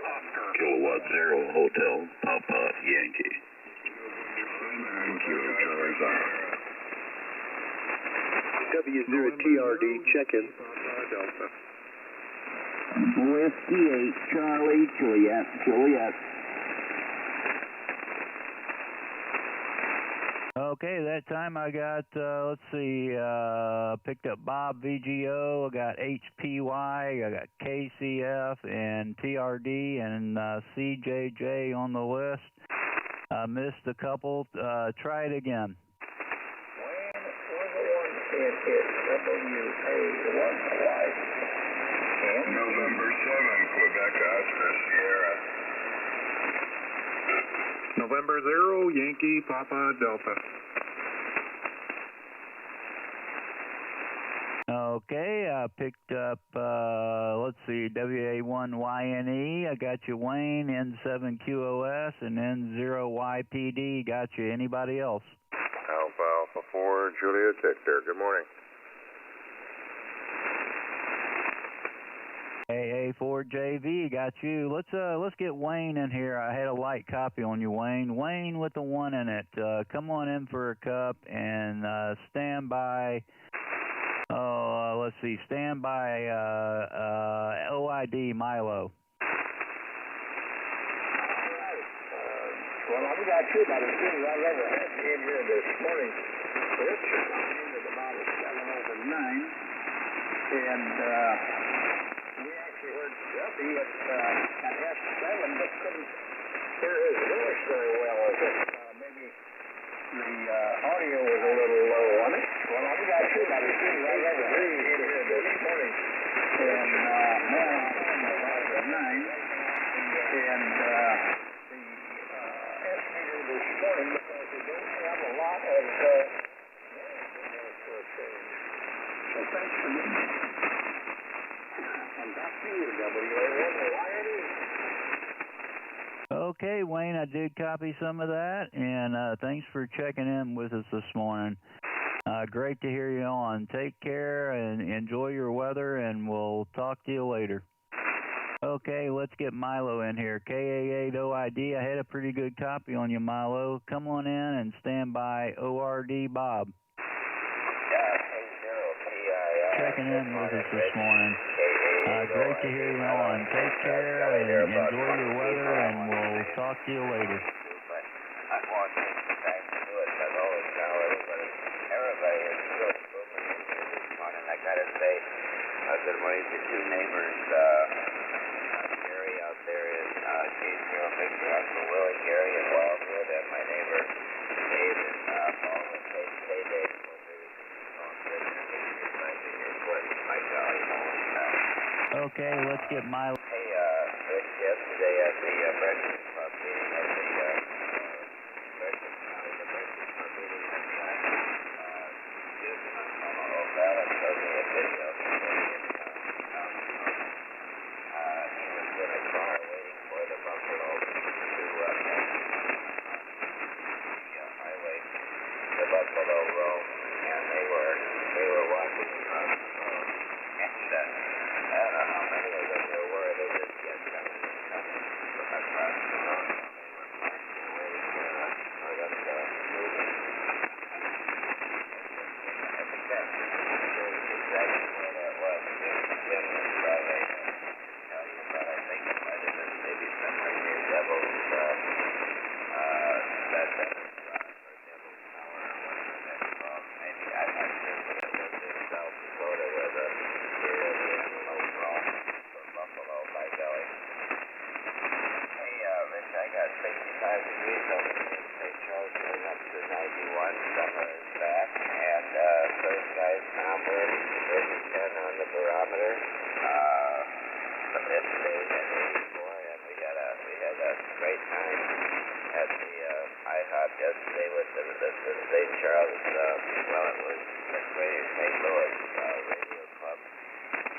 Oscar. Kilowatt 0 Hotel Papa Yankee. Kilo Charlie W0TRD, check-in. Delta. Whiskey 8, Charlie, Juliet. Okay, that time I got, let's see, picked up Bob VGO, I got HPY, I got KCF and TRD and CJJ on the list. I missed a couple. Try it again. November 7, Quebec Oscar Sierra. November 0, Yankee Papa Delta. Okay, I picked up, let's see, WA1YNE. I got you, Wayne, N7QOS, and N0YPD. Got you. Anybody else? Alpha 4, Juliet Victor. Good morning. AA4JV, got you. Let's get Wayne in here. I had a light copy on you, Wayne. Wayne with the 1 in it. Come on in for a cup and stand by. Let's see. Stand by OID Milo. Well, we got two about as soon as I ever had in here this morning. Rich is coming in at about 7:09, and we actually heard Duffy at half 7, but couldn't hear his voice very well. I think maybe the audio was a little low on it. Well, we got two about as soon as I ever had in here this morning, and now I'm about 9, and this morning because we don't have a lot of for a change. So thanks for me. And back to you, WA1YNE. Okay, Wayne, I did copy some of that, and thanks for checking in with us this morning. Great to hear you on. Take care and enjoy your weather, and we'll talk to you later. Okay, let's get Milo in here. KA8OID, I had a pretty good copy on you, Milo. Come on in and stand by ORD Bob. Checking in with us this morning. Great to hear you on. Take care and enjoy your weather, and we'll talk to you later. I want to thank you do it, but always now everybody is really moving this morning. I gotta say, good morning to two neighbors, Gary out there in J0 Victor, Uncle Willie, Gary in Wildwood, and my neighbor Dave in Paul with Payday. Okay, let's get Milo. Hey, Rich, yesterday at the breakfast club meeting at the breakfast club meeting Jim O'Fallon showed me a video. He was in a car waiting for the buffalo to pass the highway, the buffalo roam, and they were walking across the road, and I don't know how many of them there were. They just kept coming across the road. They were waiting for them to move. I think that's exactly where that was. Jim was probably tell you about. I think it might have been maybe somewhere near Devil's that Devil's Rock or Devil's Tower or whatever that's called. Maybe I'm not sure, but it was in South Dakota where the Buffalo by Belly. Hey, Rich, I got 65 degrees over here in St. Charles, going up to 91. Summer is yesterday we had 84, and we had a great time at the IHOP yesterday with the St. Charles, well, it was the Greater St. Louis Radio Club,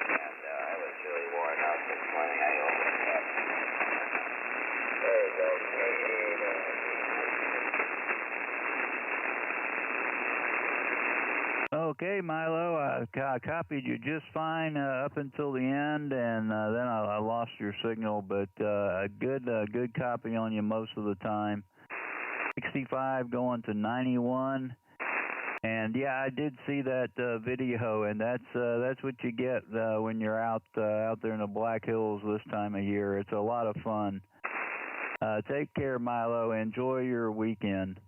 and I was really worn out this morning. I opened up. There you go. Okay, Milo, I copied you just fine up until the end, and then I lost your signal, but a good copy on you most of the time. 65 going to 91, and yeah, I did see that video, and that's what you get when you're out there in the Black Hills this time of year. It's a lot of fun. Take care, Milo. Enjoy your weekend.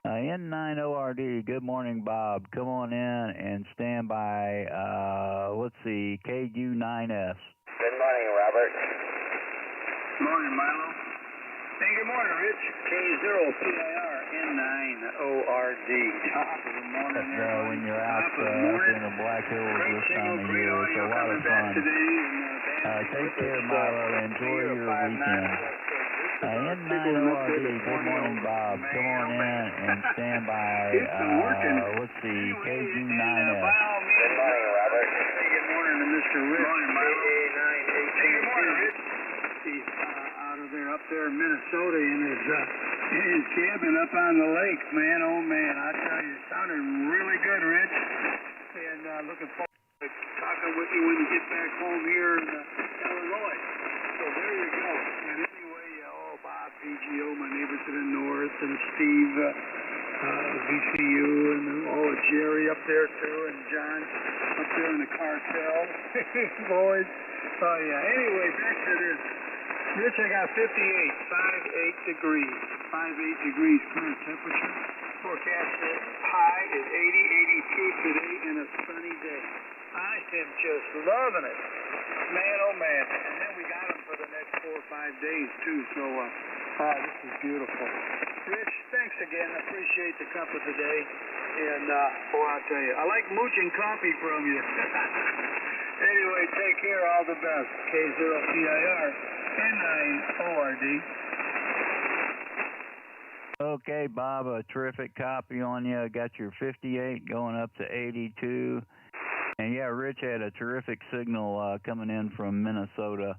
N9ORD, good morning, Bob. Come on in and stand by, let's see, KU9S. Good morning, Robert. Morning, Milo. Hey, good morning, Rich. K0PIR, N9ORD. Top of the morning. When you're out there in the Black Hills this time of year, it's a lot of fun. Take care, Milo. Enjoy your weekend. N9ORD, good morning, Bob. Come on in and stand by, let's see, KU9S. Good morning, Robert. Hey, good morning to Mr. Rich. Good morning, Milo. Hey, good morning, Rich. He's out of there, up there in Minnesota in his cabin up on the lake, man. Oh, man, I tell you, it sounded really good, Rich. And looking forward to talking with you when you get back home here in Illinois. So there you go. And anyway, Bob, PGO, my neighbor to the north, and Steve, VCU, and Jerry up there too, and John up there in the cartel. Boys. Oh, yeah. Anyway, back to this. Rich, I got 58 degrees. 58 degrees current temperature. Forecasted high is 82 today and a sunny day. I am just loving it. Man, oh man. And then we got them for the next 4 or 5 days too, so this is beautiful. Rich, thanks again. I appreciate the company today. And boy, I'll tell you, I like mooching coffee from you. Anyway, take care. All the best. K0PIR, N9ORD. Okay, Bob, a terrific copy on you. Got your 58 going up to 82. And yeah, Rich had a terrific signal coming in from Minnesota.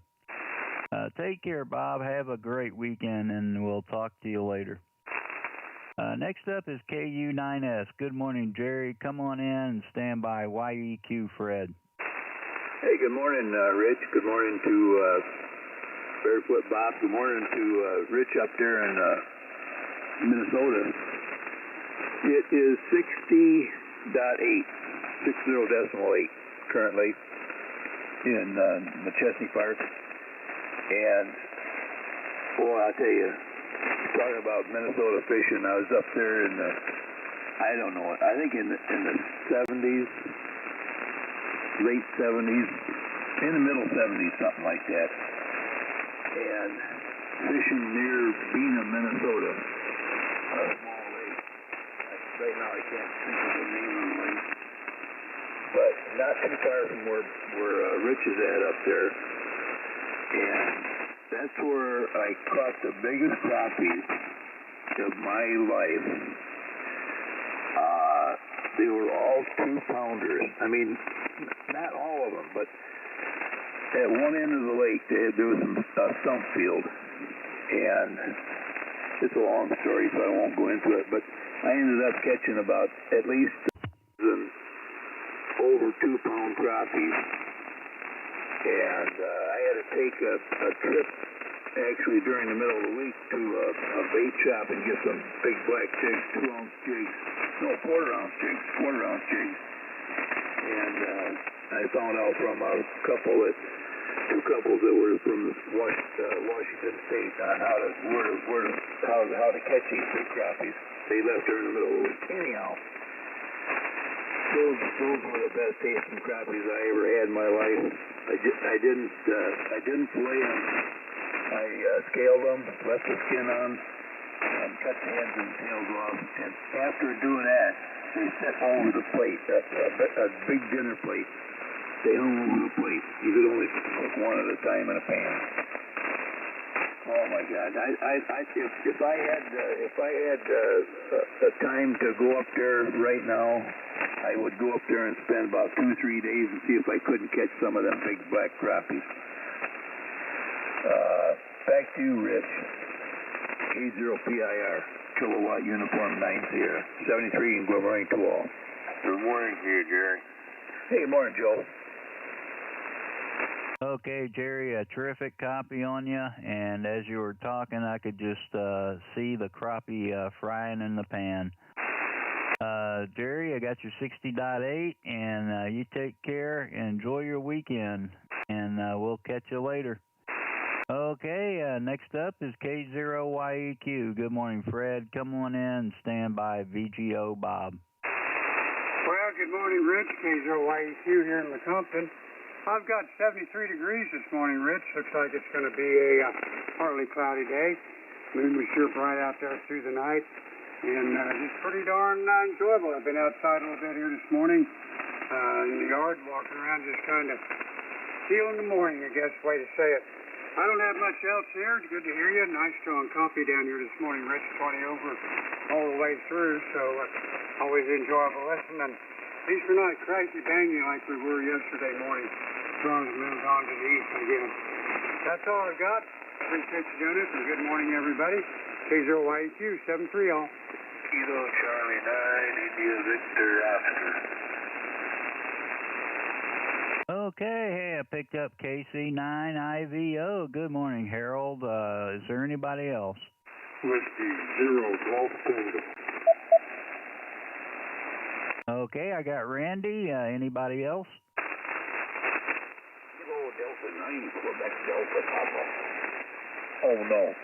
Take care, Bob. Have a great weekend, and we'll talk to you later. Next up is KU9S. Good morning, Jerry. Come on in and stand by YEQ Fred. Hey, good morning, Rich. Good morning to Barefoot Bob. Good morning to Rich up there in Minnesota. It is 60.8, 60.8 currently in McChesney Park. And, boy, I'll tell you, talking about Minnesota fishing, I was up there in the, I don't know, I think in the 70s, late 70s, in the middle 70s, something like that. And fishing near Bena, Minnesota, a small lake. Right now I can't think of the name of the lake. But not too far from where Rich is at up there. And that's where I caught the biggest crappies of my life. They were all 2-pounders. I mean, not all of them, but at one end of the lake, there was a stump field. And it's a long story, so I won't go into it, but I ended up catching about at least over 2-pound crappies. And I had to take a trip, actually, during the middle of the week to a bait shop and get some big black jigs, 2-ounce jigs. No, quarter-ounce jigs. And I found out from two couples that were from Washington State on how to catch these big crappies. They left her in the middle of the week. Anyhow, those were the best tasting crappies I ever had in my life. I didn't fillet them. I scaled them, left the skin on, and cut the heads and tails off. And after doing that, they set over the plate, a big dinner plate. Stay home over the plate. You could only cook one at a time in a pan. Oh my God! If I had a time to go up there right now, I would go up there and spend about 2-3 days and see if I couldn't catch some of them big black crappies. Back to you, Rich. K0PIR, Kilowatt Uniform 9 Sierra, 73 and good morning to all. Good morning to you, Jerry. Hey, morning, Joe. Okay, Jerry, a terrific copy on you, and as you were talking, I could just see the crappie frying in the pan. Jerry, I got your 60.8, and you take care, enjoy your weekend, and we'll catch you later. Okay, next up is K0YEQ. Good morning, Fred. Come on in, stand by VGO Bob. Well, good morning, Rich. K0YEQ here in Lecompton. I've got 73 degrees this morning, Rich. Looks like it's going to be a partly cloudy day. Moon was sure bright out there through the night, and just pretty darn enjoyable. I've been outside a little bit here this morning in the yard, walking around, just kind of feeling the morning, I guess, way to say it. I don't have much else here. It's good to hear you. Nice strong coffee down here this morning, Rich. 20 over all the way through, so always enjoyable listen. And at least we're not crazy bangy like we were yesterday morning. Strong moved on to the east again. That's all I've got. Appreciate you doing it, and good morning, everybody. K0YEQ 73 all. Kilo Charlie 9, India Victor Oscar. Okay, hey, I picked up KC9IVO. Good morning, Harold. Is there anybody else? Whiskey 0 Golf Tango. Okay, I got Randy. Anybody else? Kilo Delta 9, Quebec Delta Papa. Oh no.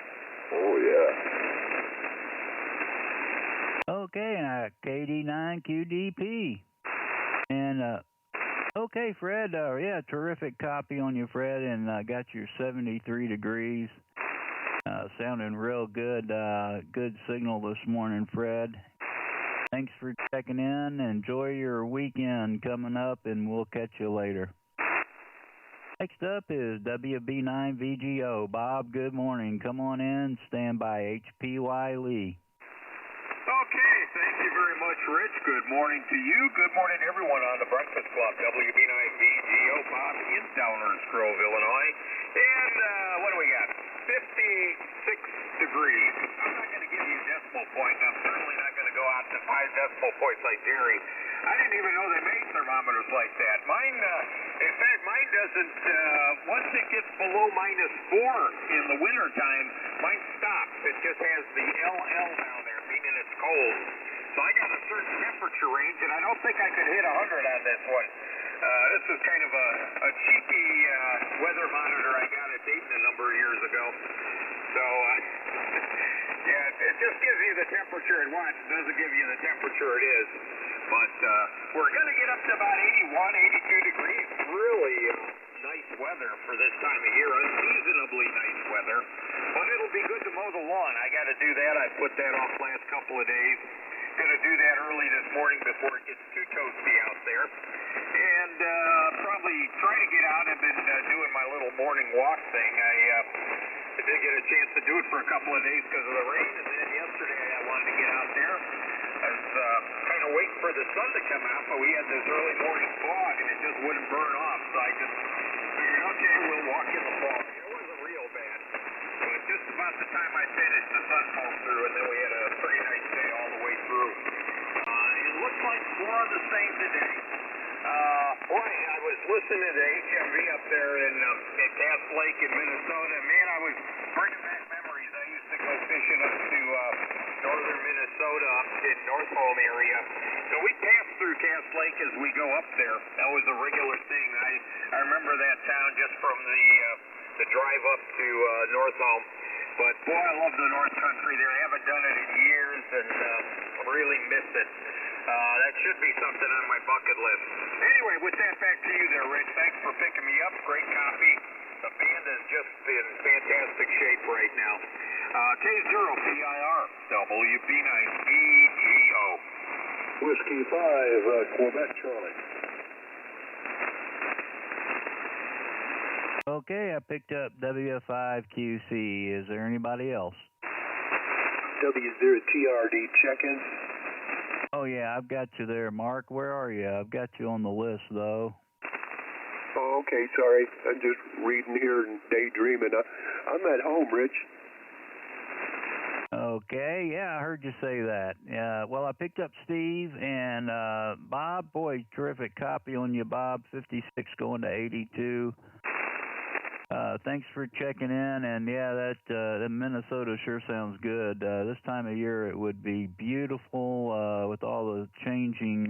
Oh, yeah. Okay, KD9QDP. And, okay, Fred, yeah, terrific copy on you, Fred, and got your 73 degrees. Sounding real good, good signal this morning, Fred. Thanks for checking in. Enjoy your weekend coming up, and we'll catch you later. Next up is WB9VGO. Bob, good morning. Come on in. Stand by HPY Lee. Okay, thank you very much, Rich. Good morning to you. Good morning to everyone on the Breakfast Club. WB9VGO, Bob in Downers Grove, Illinois. And what do we got? 56 degrees. I'm not going to give you decimal points. I'm certainly not going to go out to 5 decimal points like Jerry. I didn't even know they made thermometers like that. Mine, in fact, mine doesn't, once it gets below -4 in the wintertime, mine stops. It just has the LL down there, meaning it's cold. So I got a certain temperature range, and I don't think I could hit 100 on this one. This is kind of a cheapy weather monitor I got at Dayton a number of years ago. So, yeah, it just gives you the temperature it wants. It doesn't give you the temperature it is. But we're going to get up to about 81, 82 degrees. Really nice weather for this time of year. Unseasonably nice weather. But it'll be good to mow the lawn. I got to do that. I put that off last couple of days. Going to do that early this morning before it gets too toasty out there. And probably try to get out. I've been doing my little morning walk thing. I did get a chance to do it for a couple of days because of the rain. And then yesterday I wanted to get out there. I was kind of waiting for the sun to come out, but we had this early morning fog, and it just wouldn't burn off. So I just figured, okay, we'll walk in the fog. It wasn't real bad. But just about the time I finished, the sun pulled through, and then we had a pretty nice day all the way through. It looks like more of the same today. Boy, I was listening to the HMV up there in Cass Lake in Minnesota. Man, I was bringing back memories. I used to go fishing up to northern Minnesota, up in North Home area. So we passed through Cass Lake as we go up there. That was a regular thing. I remember that town just from the drive up to North Home. But boy, I love the North Country there. I haven't done it in years, and really miss it. That should be something on my bucket list. Anyway, with that, back to you there, Rich. Thanks for picking me up. Great copy. The band is just in fantastic shape right now. K0PIR, WB9VGO. Whiskey 5, Quebec Charlie. Okay, I picked up W5QC. Is there anybody else? W0TRD check-in. Oh, yeah, I've got you there, Mark. Where are you? I've got you on the list, though. Oh, okay, sorry. I'm just reading here and daydreaming. I'm at home, Rich. Okay, yeah, I heard you say that. Yeah, well, I picked up Steve and Bob. Boy, terrific copy on you, Bob. 56 going to 82. Thanks for checking in, and yeah, that Minnesota sure sounds good. This time of year it would be beautiful with all the changing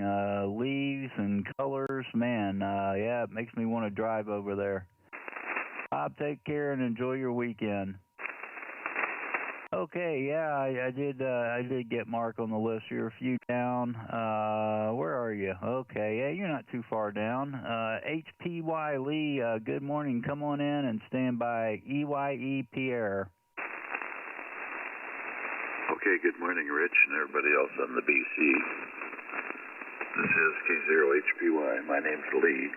leaves and colors. Man, yeah, it makes me want to drive over there. Bob, take care and enjoy your weekend. Okay, yeah, I did get Mark on the list. You're a few down. Where are you? Okay, yeah, you're not too far down. HPY Lee, good morning. Come on in and stand by. EYE Pierre. Okay, good morning, Rich, and everybody else on the BC. This is K0HPY. My name's Lee.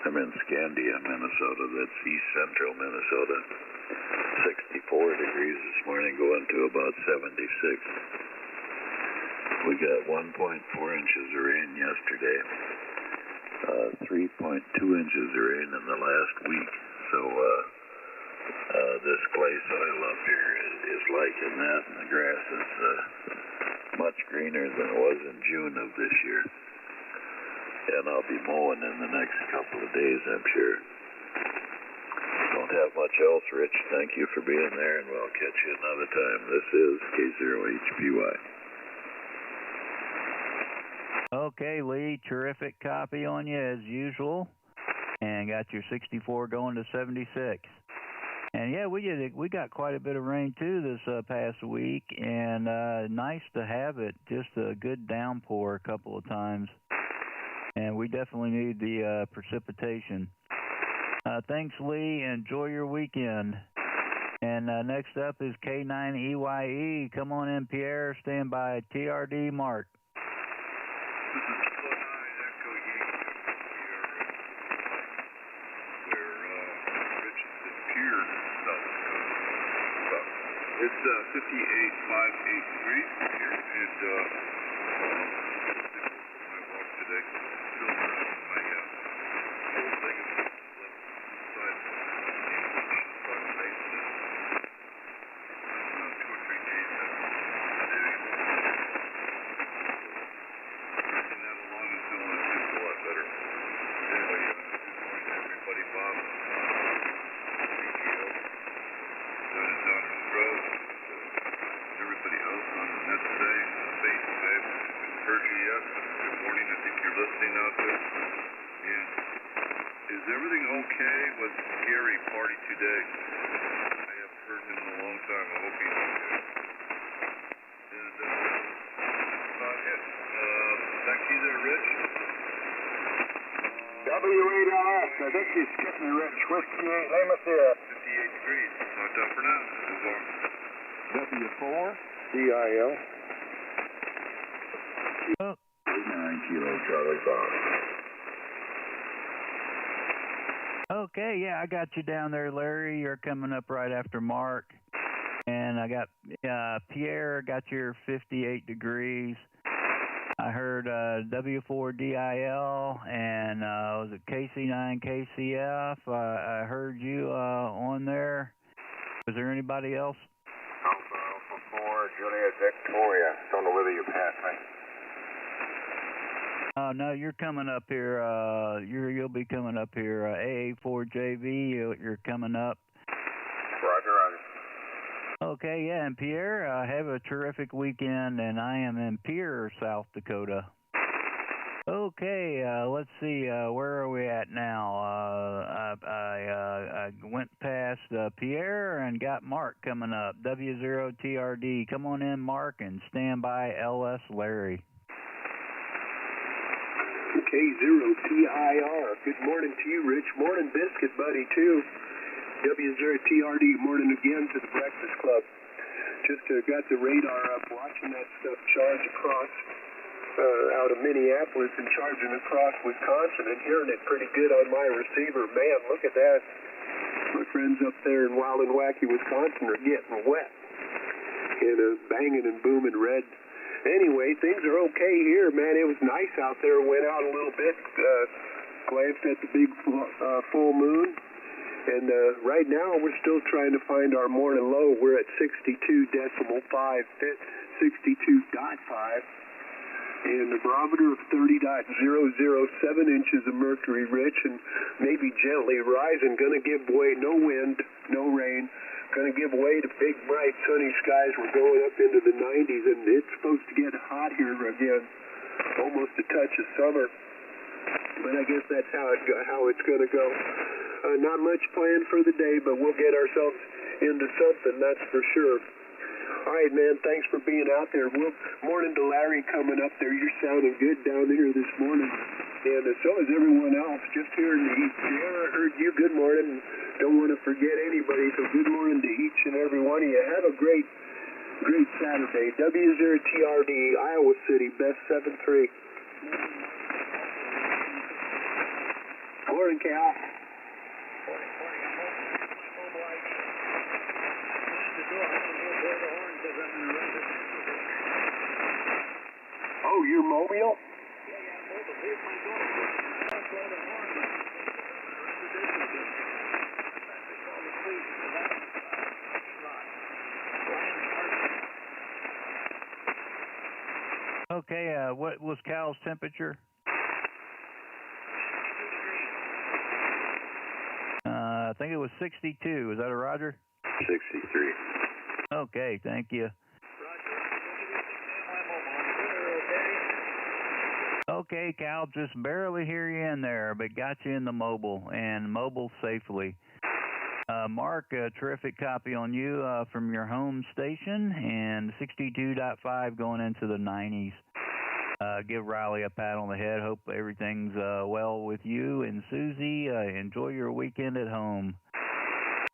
I'm in Scandia, Minnesota. That's east central Minnesota. 64 degrees this morning, going to about 76. We got 1.4 inches of rain yesterday, 3.2 inches of rain in the last week. So this clay soil up here is liking that, and the grass is much greener than it was in June of this year. And I'll be mowing in the next couple of days, I'm sure. Don't have much else, Rich. Thank you for being there, and we'll catch you another time. This is K0HPY. Okay, Lee, terrific copy on you as usual, and got your 64 going to 76. And yeah, we got quite a bit of rain too this past week, and nice to have it. Just a good downpour a couple of times, and we definitely need the precipitation. Thanks, Lee. Enjoy your weekend. And next up is K9EYE. Come on in, Pierre. Stand by. TRD Mark. It's 58.58 degrees here, and my walk today. Still my whole thing is left side. Two or 3 days taking that along until it gets a lot better. Anyway, good morning everybody. Bob. Everybody else on the net today, Facebook, I haven't heard you yet. Good morning, I think you're listening out there. And is everything okay with Gary party today? I haven't heard him in a long time. I hope he's okay. And that's about it. Back to you there, Rich. W8RS, I think you skipped me, Rich. Whiskey 8, Lima Sierra. 58 degrees. Not done for now. W4 DIL. Oh. 9 Kilo Charlie Bob. Okay, yeah, I got you down there, Larry. You're coming up right after Mark. And I got Pierre, got your 58 degrees. I heard W4DIL and was it KC9KCF? I heard you on there. Was there anybody else? Alpha 4, Juliet Victoria. Don't know whether you passed me. Oh, no, you're coming up here. You'll be coming up here. AA4JV, you're coming up. Roger, roger. Okay, yeah, and Pierre, have a terrific weekend, and I am in Pierre, South Dakota. Okay, let's see, where are we at now? I went past Pierre and got Mark coming up, W0TRD. Come on in, Mark, and stand by LS Larry. K0TIR. Good morning to you, Rich. Morning, Biscuit Buddy, too. W0TRD, morning again to the Breakfast Club. Just got the radar up, watching that stuff charge across out of Minneapolis and charging across Wisconsin and hearing it pretty good on my receiver. Man, look at that. friends up there in Wild and Wacky, Wisconsin are getting wet and banging and booming red. Anyway, things are okay here, man. It was nice out there. Went out a little bit, glanced at the big full moon. And right now we're still trying to find our morning low. We're at 62.5, 62.5. And the barometer of 30.007 inches of mercury, Rich, and maybe gently rising. Going to give way, no wind, no rain. Going to give way to big, bright, sunny skies. We're going up into the 90s, and it's supposed to get hot here again, almost a touch of summer. But I guess that's how it's going to go. Not much planned for the day, but we'll get ourselves into something, that's for sure. All right, man, thanks for being out there. Morning to Larry coming up there. You're sounding good down here this morning. And so is everyone else. Just here in the East. Yeah, I heard you. Good morning. Don't want to forget anybody, so good morning to each and every one of you. Have a great Saturday. W0TRD, Iowa City, best 7-3. Morning, Cal. Oh, you're mobile? Okay, what was Cal's temperature? I think it was 62. Is that a Roger? 63. Okay, thank you. Okay, Cal, just barely hear you in there, but got you in the mobile, and mobile safely. Mark, a terrific copy on you from your home station, and 62.5 going into the 90s. Give Riley a pat on the head. Hope everything's well with you. And Susie, enjoy your weekend at home.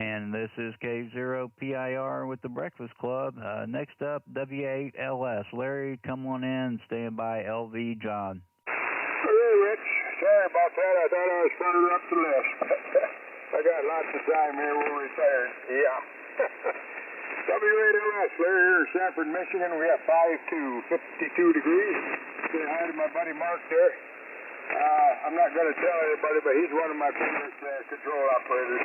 And this is K0PIR with the Breakfast Club. Next up, W8LS. Larry, come on in. Stand by LV John. Hey, Rich. Sorry about that. I thought I was further up the list. I got lots of time here. We're retired. Yeah. W8LS, Larry here in Sanford, Michigan. We have 52 degrees. Say hi to my buddy Mark there. I'm not going to tell anybody, but he's one of my favorite control operators.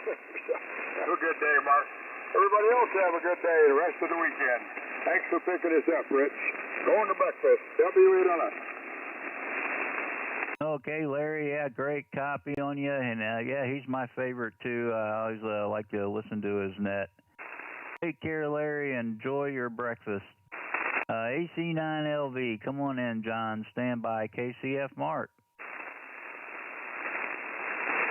Have a good day, Mark. Everybody else have a good day the rest of the weekend. Thanks for picking us up, Rich. Going to breakfast. W8LS. Okay, Larry, yeah, great copy on you. And, yeah, he's my favorite, too. I always like to listen to his net. Take care, Larry. Enjoy your breakfast. AC9LV, come on in, John. Stand by. KCF Mark.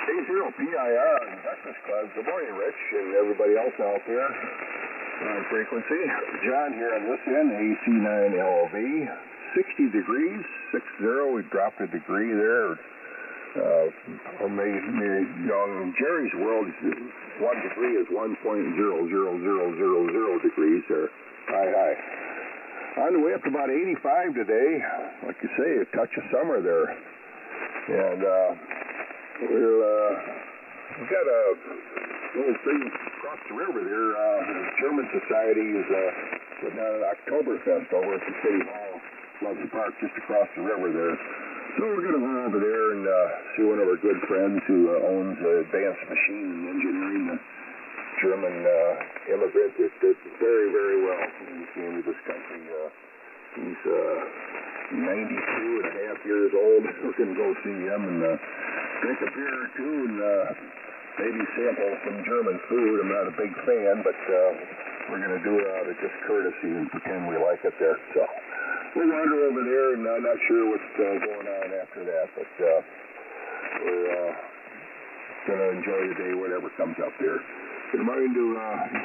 K0PIR and Breakfast Club. Good morning, Rich, and everybody else out there on frequency. John here on this end, AC9LV. 60 degrees, 60. We dropped a degree there. In Jerry's world, 1 degree is 1.00000 degrees there. High. On the way up to about 85 today. Like you say, a touch of summer there. And we've got a little thing across the river there. The German Society is putting on an Oktoberfest over at the City Hall, Loves Park, just across the river there. So we're going to go over there and see one of our good friends who owns Advanced Machine Engineering, the German immigrant that did very, very well when he came to this country. He's 92 and a half years old. We're going to go see him and drink a beer or two and maybe sample some German food. I'm not a big fan, but we're going to do it out of just courtesy and pretend we like it there. So we'll wander over there, and I'm not sure what's going on after that, but we're going to enjoy the day, whatever comes up there. Good morning to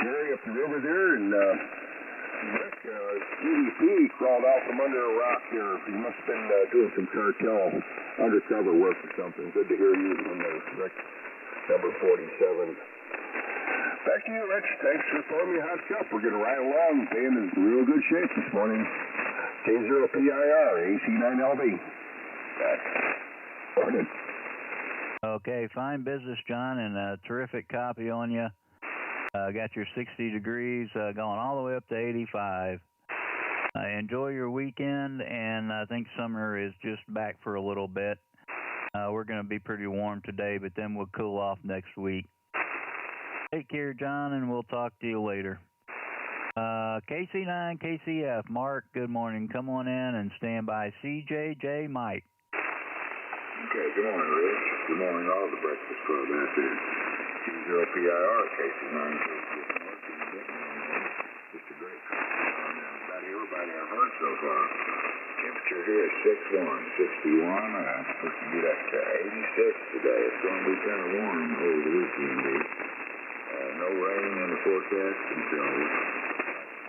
Jerry up the river there, and Rick, EDP crawled out from under a rock here. He must have been doing some cartel undercover work or something. Good to hear you from there, Rick, number 47. Back to you, Rich. Thanks for throwing me a hot cup. We're going to ride along. Staying in real good shape this morning. K0PIR, AC9LV. Morning. Okay, fine business, John, and a terrific copy on you. Got your 60 degrees going all the way up to 85. Enjoy your weekend, and I think summer is just back for a little bit. We're going to be pretty warm today, but then we'll cool off next week. Take care, John, and we'll talk to you later. KC9, KCF, Mark, good morning. Come on in and stand by. CJJ, Mike. Okay, good morning, Rich. Good morning, all the Breakfast Club out there. T0PIR, KC9, just a great on about everybody I've heard so far. Temperature here is 61. Supposed to get up to 86 today. It's going to be kind of warm over the weekend. No rain in the forecast until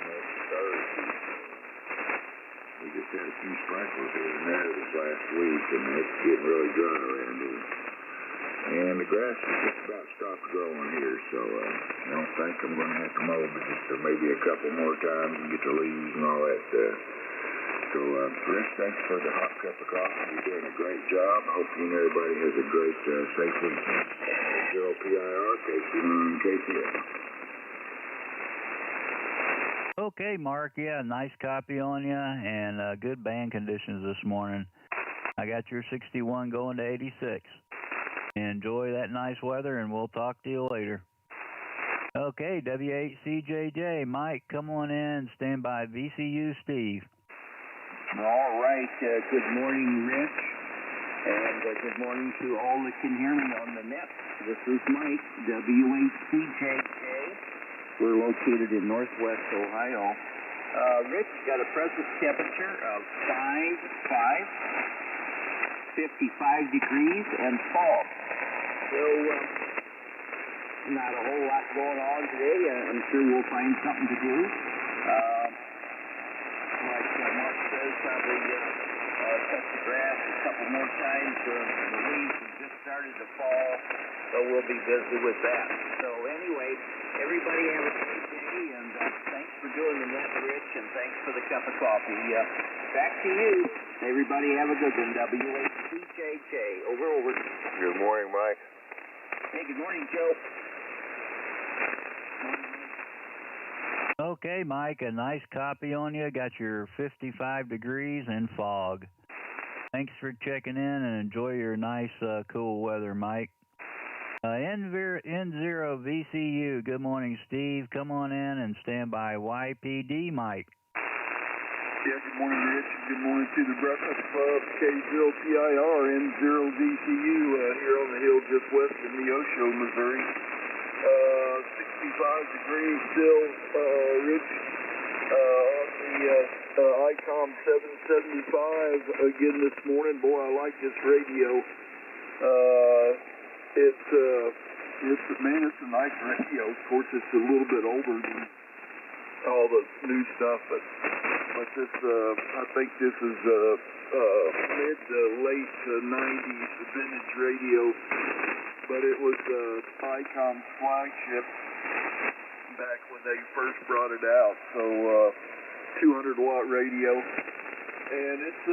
next Thursday. We just had a few sprinkles here and there this last week, and it's getting really dry around here. And the grass has just about stopped growing here, so I don't think I'm going to have to mow it just maybe a couple more times and get the leaves and all that stuff. So, Chris, thanks for the hot cup of coffee. You're doing a great job. Hopefully everybody has a great, safe weekend. 0PIR, KC9, KCF. Okay, Mark. Yeah, nice copy on you, and good band conditions this morning. I got your 61 going to 86. Enjoy that nice weather, and we'll talk to you later. Okay, W8CJJ, Mike, come on in. Stand by. VCU, Steve. All right. Good morning, Rich, and good morning to all that can hear me on the net. This is Mike, W8CJJ. We're located in Northwest Ohio. Rich, got a present temperature of 55 degrees and fall. So, not a whole lot going on today. I'm sure we'll find something to do. Like Mark says, probably touch the grass a couple more times. The leaves have just started to fall, so we'll be busy with that. So anyway, everybody have a great day, and thanks for doing the net, Rich, and thanks for the cup of coffee. Back to you. Everybody have a good one. W8CJJ. Over. Good morning, Mike. Hey, good morning, Joe. Okay, Mike, a nice copy on you. Got your 55 degrees and fog. Thanks for checking in, and enjoy your nice, cool weather, Mike. N0 VCU, good morning, Steve. Come on in and stand by. YPD, Mike. Yeah, good morning, Rich. Good morning to the Breakfast Club, K0PIR, N0 VCU, here on the hill just west of Neosho, Missouri. 65 degrees still, Rich, on the ICOM 775 again this morning. Boy, I like this radio. It's a nice radio. Of course, it's a little bit older than all the new stuff, but this, I think this is mid to late 90s vintage radio, but it was ICOM's flagship back when they first brought it out. So 200 watt radio, and it's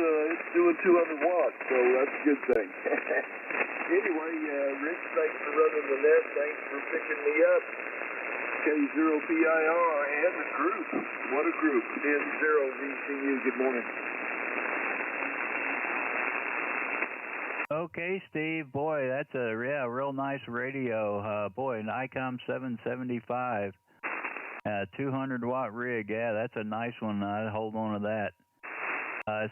doing 200 watts, so that's a good thing. Anyway, Rich, thanks for running the net. Thanks for picking me up. K0PIR and the group. What a group. N0 VCU. Good morning. Okay, Steve. Boy, that's a real nice radio. Boy, an ICOM 775. 200 watt rig. Yeah, that's a nice one. I'd hold on to that.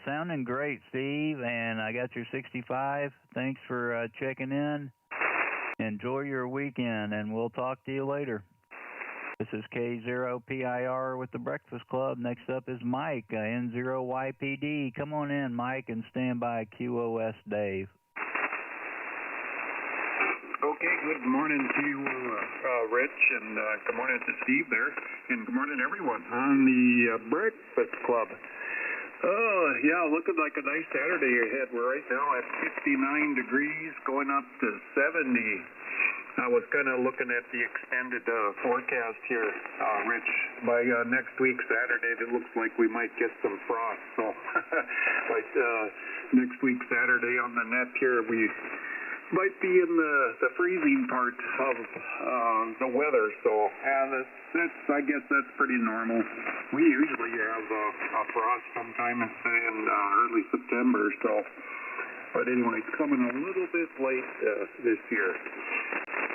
Sounding great, Steve, and I got your 65. Thanks for checking in. Enjoy your weekend, and we'll talk to you later. This is K0PIR with the Breakfast Club. Next up is Mike, N0YPD. Come on in, Mike, and stand by. QOS Dave. Okay, good morning to you, Rich, and good morning to Steve there, and good morning everyone on the Breakfast Club. Yeah, looking like a nice Saturday ahead. We're right now at 59 degrees, going up to 70. I was kind of looking at the extended forecast here, Rich. By next week, Saturday, it looks like we might get some frost. So, next week, Saturday on the net here, we might be in the freezing part of the weather. So that's I guess that's pretty normal. We usually have a frost sometime in early September. So, but anyway, it's coming a little bit late this year.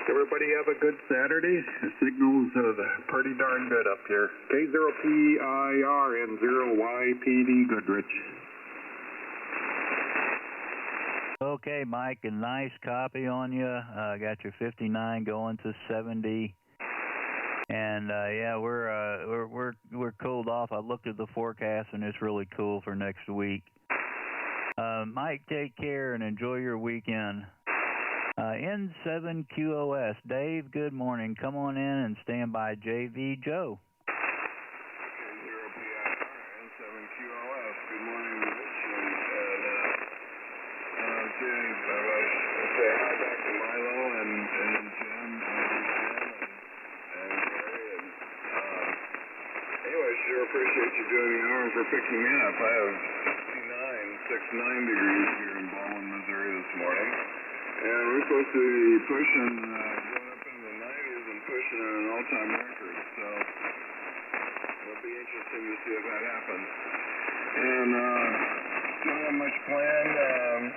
Everybody have a good Saturday. The signals are pretty darn good up here. K0PIR and 0YPD Goodrich. Okay, Mike, a nice copy on you. Got your 59 going to 70. And yeah, we're cooled off. I looked at the forecast and it's really cool for next week. Mike, take care and enjoy your weekend. N7QOS, Dave, good morning. Come on in and stand by JV Joe. N7QOS, good morning, Rich, and Dave, I say hi back to Milo and Jim, and Gary, and anyway, sure appreciate you doing the hour for picking me up. I have 69 degrees here in Baldwin, Missouri this morning. And we're supposed to be pushing, going up into the 90s and pushing an all-time record. So it'll be interesting to see if that happens. And don't have much planned.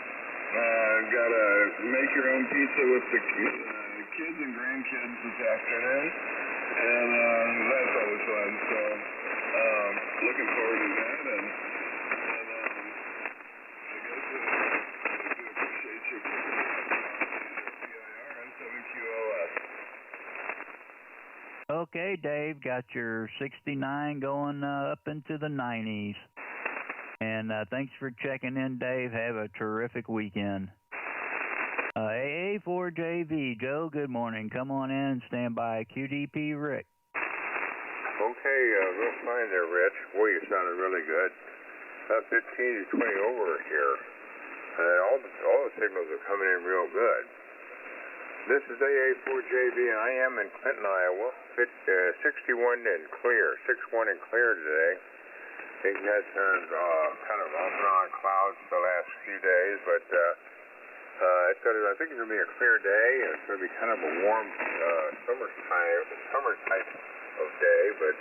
Got to make your own pizza with the kids and grandkids this afternoon. And that's always fun. So looking forward to that. And I guess I do appreciate you picking me up. Okay, Dave, got your 69 going up into the 90s. And thanks for checking in, Dave. Have a terrific weekend. AA4JV, Joe, good morning. Come on in and stand by QDP Rick. Okay, real fine there, Rich. Boy, you sounded really good. 15 to 20 over here. All the signals are coming in real good. This is AA4JV, and I am in Clinton, Iowa. 61 and clear, 61 and clear today. We've had some kind of off and on clouds the last few days, but I think it's going to be a clear day. It's going to be kind of a warm summer type of day, but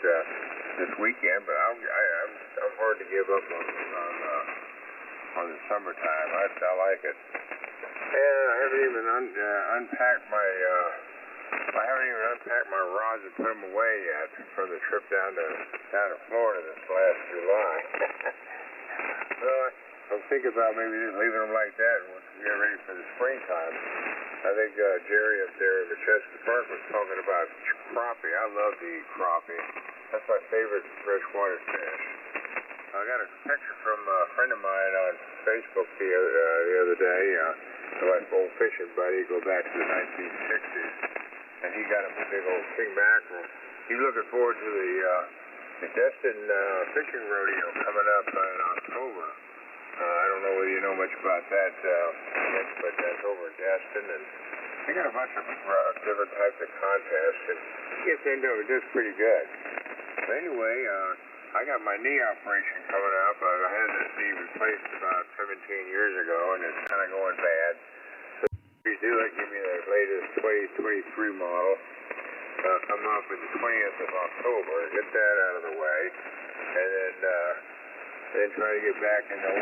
this weekend. But I'm hard to give up on the summertime. I like it. And I haven't even unpacked my rods and put them away yet from the trip down to Florida this last July. So I'm thinking about maybe just leaving them like that and get ready for the springtime. I think Jerry up there in Chester Park was talking about crappie. I love to eat crappie. That's my favorite freshwater fish. I got a picture from a friend of mine on Facebook the other day. My old fishing buddy, go back to the 1960s, and he got him a big old king mackerel. He's looking forward to the Destin fishing rodeo coming up in October. I don't know whether you know much about that, but that's over in Destin, and they got a bunch of different types of contests, and he gets into it just pretty good. But anyway, I got my knee operation coming up. I had this knee replaced about 17 years ago, and it's kind of going bad. So if you do it, give me the latest 2023 model. Come up in the 20th of October. Get that out of the way, and then try to get back in the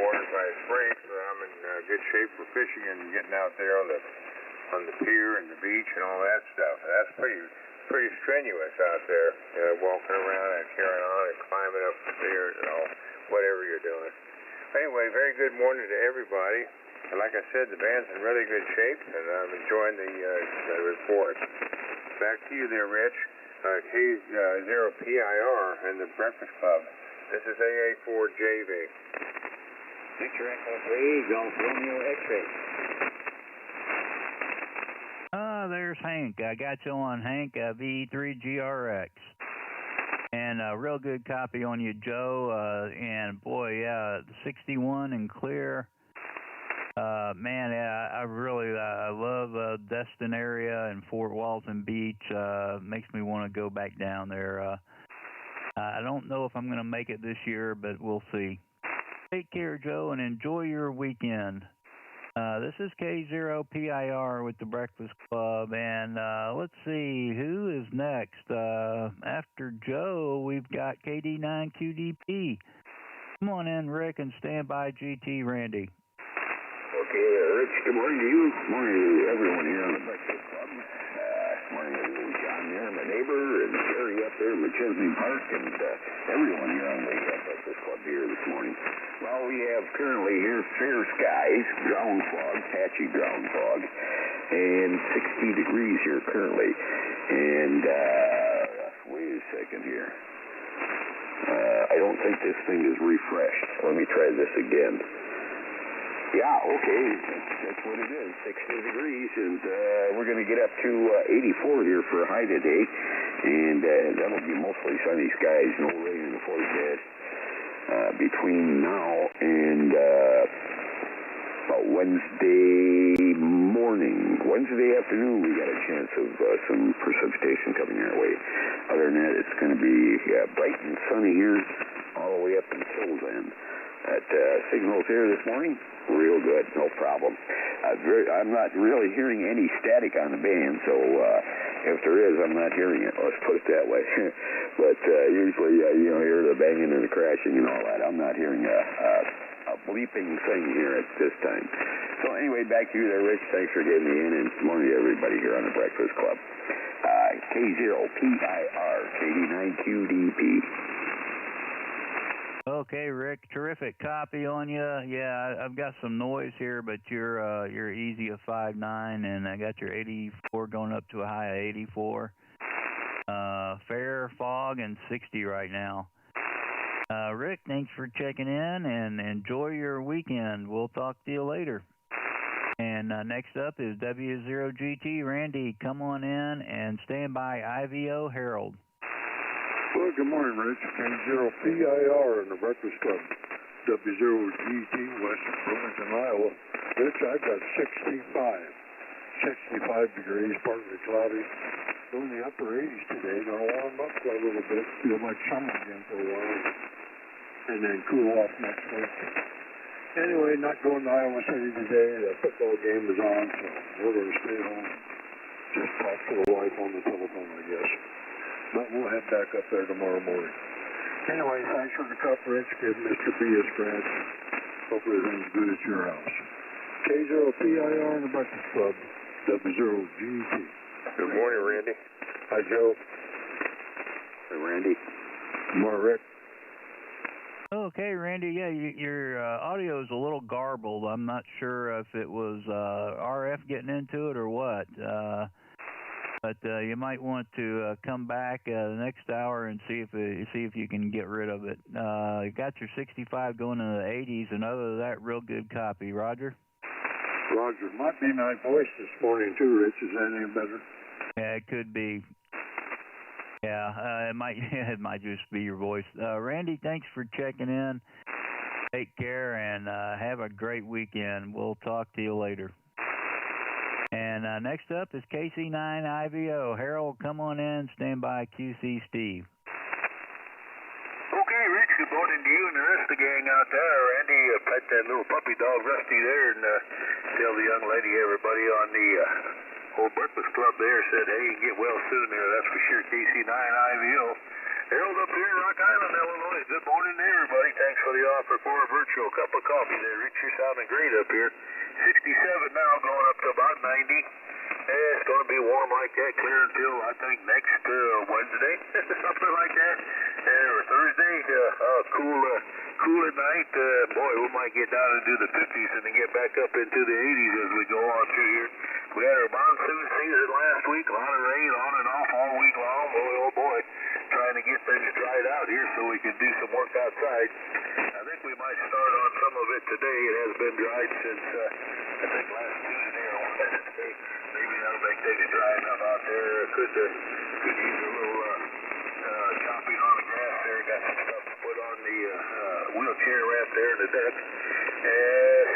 water by spring, so that I'm in good shape for fishing and getting out there on the pier and the beach and all that stuff. And that's pretty strenuous out there, walking around and carrying on and climbing up the stairs and all, whatever you're doing. Anyway, very good morning to everybody. And like I said, the band's in really good shape, and I'm enjoying the report. Back to you there, Rich. K0PIR and the Breakfast Club. This is AA4JV. Victor Echo 3, Golf Romeo X-ray. There's Hank. I got you on, Hank, VE3GRX. And a real good copy on you, Joe. And boy, yeah, 61 and clear. Man, yeah, I love Destin area and Fort Walton Beach. Makes me want to go back down there. I don't know if I'm going to make it this year, but we'll see. Take care, Joe, and enjoy your weekend. This is K0PIR with the Breakfast Club, and let's see, who is next? After Joe, we've got KD9QDP. Come on in, Rick, and stand by GT Randy. Okay, Rich, good morning to you. Good morning to everyone here on the Breakfast Club. Good morning to John there, my neighbor, and Jerry up there in McChesney Park, and everyone here on the Breakfast Club here this morning. Well, we have currently here fair skies, ground fog, patchy ground fog, and 60 degrees here currently. And, wait a second here. I don't think this thing is refreshed. Let me try this again. Yeah, okay, that's what it is, 60 degrees, and we're going to get up to 84 here for a high today, and that'll be mostly sunny skies, no rain in the forecast. Between now and about Wednesday morning, Wednesday afternoon, we got a chance of some precipitation coming our way. Other than that, it's going to be bright and sunny here all the way up until then. Signals here this morning, real good, no problem. I'm not really hearing any static on the band, so if there is, I'm not hearing it. Let's put it that way. But usually, you hear the banging and the crashing and all that. I'm not hearing a bleeping thing here at this time. So anyway, back to you there, Rich. Thanks for getting me in, and good morning to everybody here on the Breakfast Club. K0PIR, KD9QDP. Okay, Rick, terrific copy on you. Yeah, I've got some noise here, but you're easy of 5.9, and I got your 84 going up to a high of 84. Fair fog and 60 right now. Rick, thanks for checking in, and enjoy your weekend. We'll talk to you later. And next up is W0GT Randy. Come on in and stand by IVO Harold. Well, good morning, Rich. K0PIR in the Breakfast Club, W0GT, West Burlington, Iowa. Rich, I've got 65 degrees, partly cloudy. In the upper 80s today. Gonna warm up a little bit, feel like summer again for a while, and then cool off next week. Anyway, not going to Iowa City today. The football game is on, so we're going to stay home. Just talk to the wife on the telephone, I guess. But we'll head back up there tomorrow morning. Anyway, thanks for the cup, Rich. Give Mr. B a scratch. Hope everything's good at your house. K0PIR in the Breakfast Club, W0GT. Good morning, Randy. Hi, Joe. Hey, Randy. Good morning, Rick. Okay, Randy, yeah, your audio is a little garbled. I'm not sure if it was RF getting into it or what. But you might want to come back the next hour and see if you can get rid of it. You got your 65 going in the 80s, and other than that, real good copy. Roger? Roger. Might be my voice this morning, too, Rich. Is that any better? Yeah, it could be. Yeah, it might just be your voice. Randy, thanks for checking in. Take care, and have a great weekend. We'll talk to you later. And next up is KC9IVO. Harold, come on in. Stand by QC Steve. Okay, Rich, good morning to you and the rest of the gang out there. Randy, pet that little puppy dog Rusty there, and tell the young lady, everybody on the whole Breakfast Club there said, hey, get well soon there. That's for sure, KC9IVO. Harold up here in Rock Island, Illinois. Good morning to everybody. Thanks for the offer for a virtual cup of coffee there, Rich. You're sounding great up here. 67 now, going up to about 90. It's going to be warm like that, clear until, I think, next Wednesday, something like that, or Thursday. Cool at night. Boy, we might get down into the 50s and then get back up into the 80s as we go on through here. We had our monsoon season last week, a lot of rain on and off all week long. Boy, oh boy, trying to get things dried out here so we can do some work outside. I think we might start on some of it today. It has been dried since, I think, last Tuesday or Wednesday. Maybe that'll make things dry enough out there. Could use a little chopping on the grass there. Got some stuff to put on the wheelchair ramp there in the deck.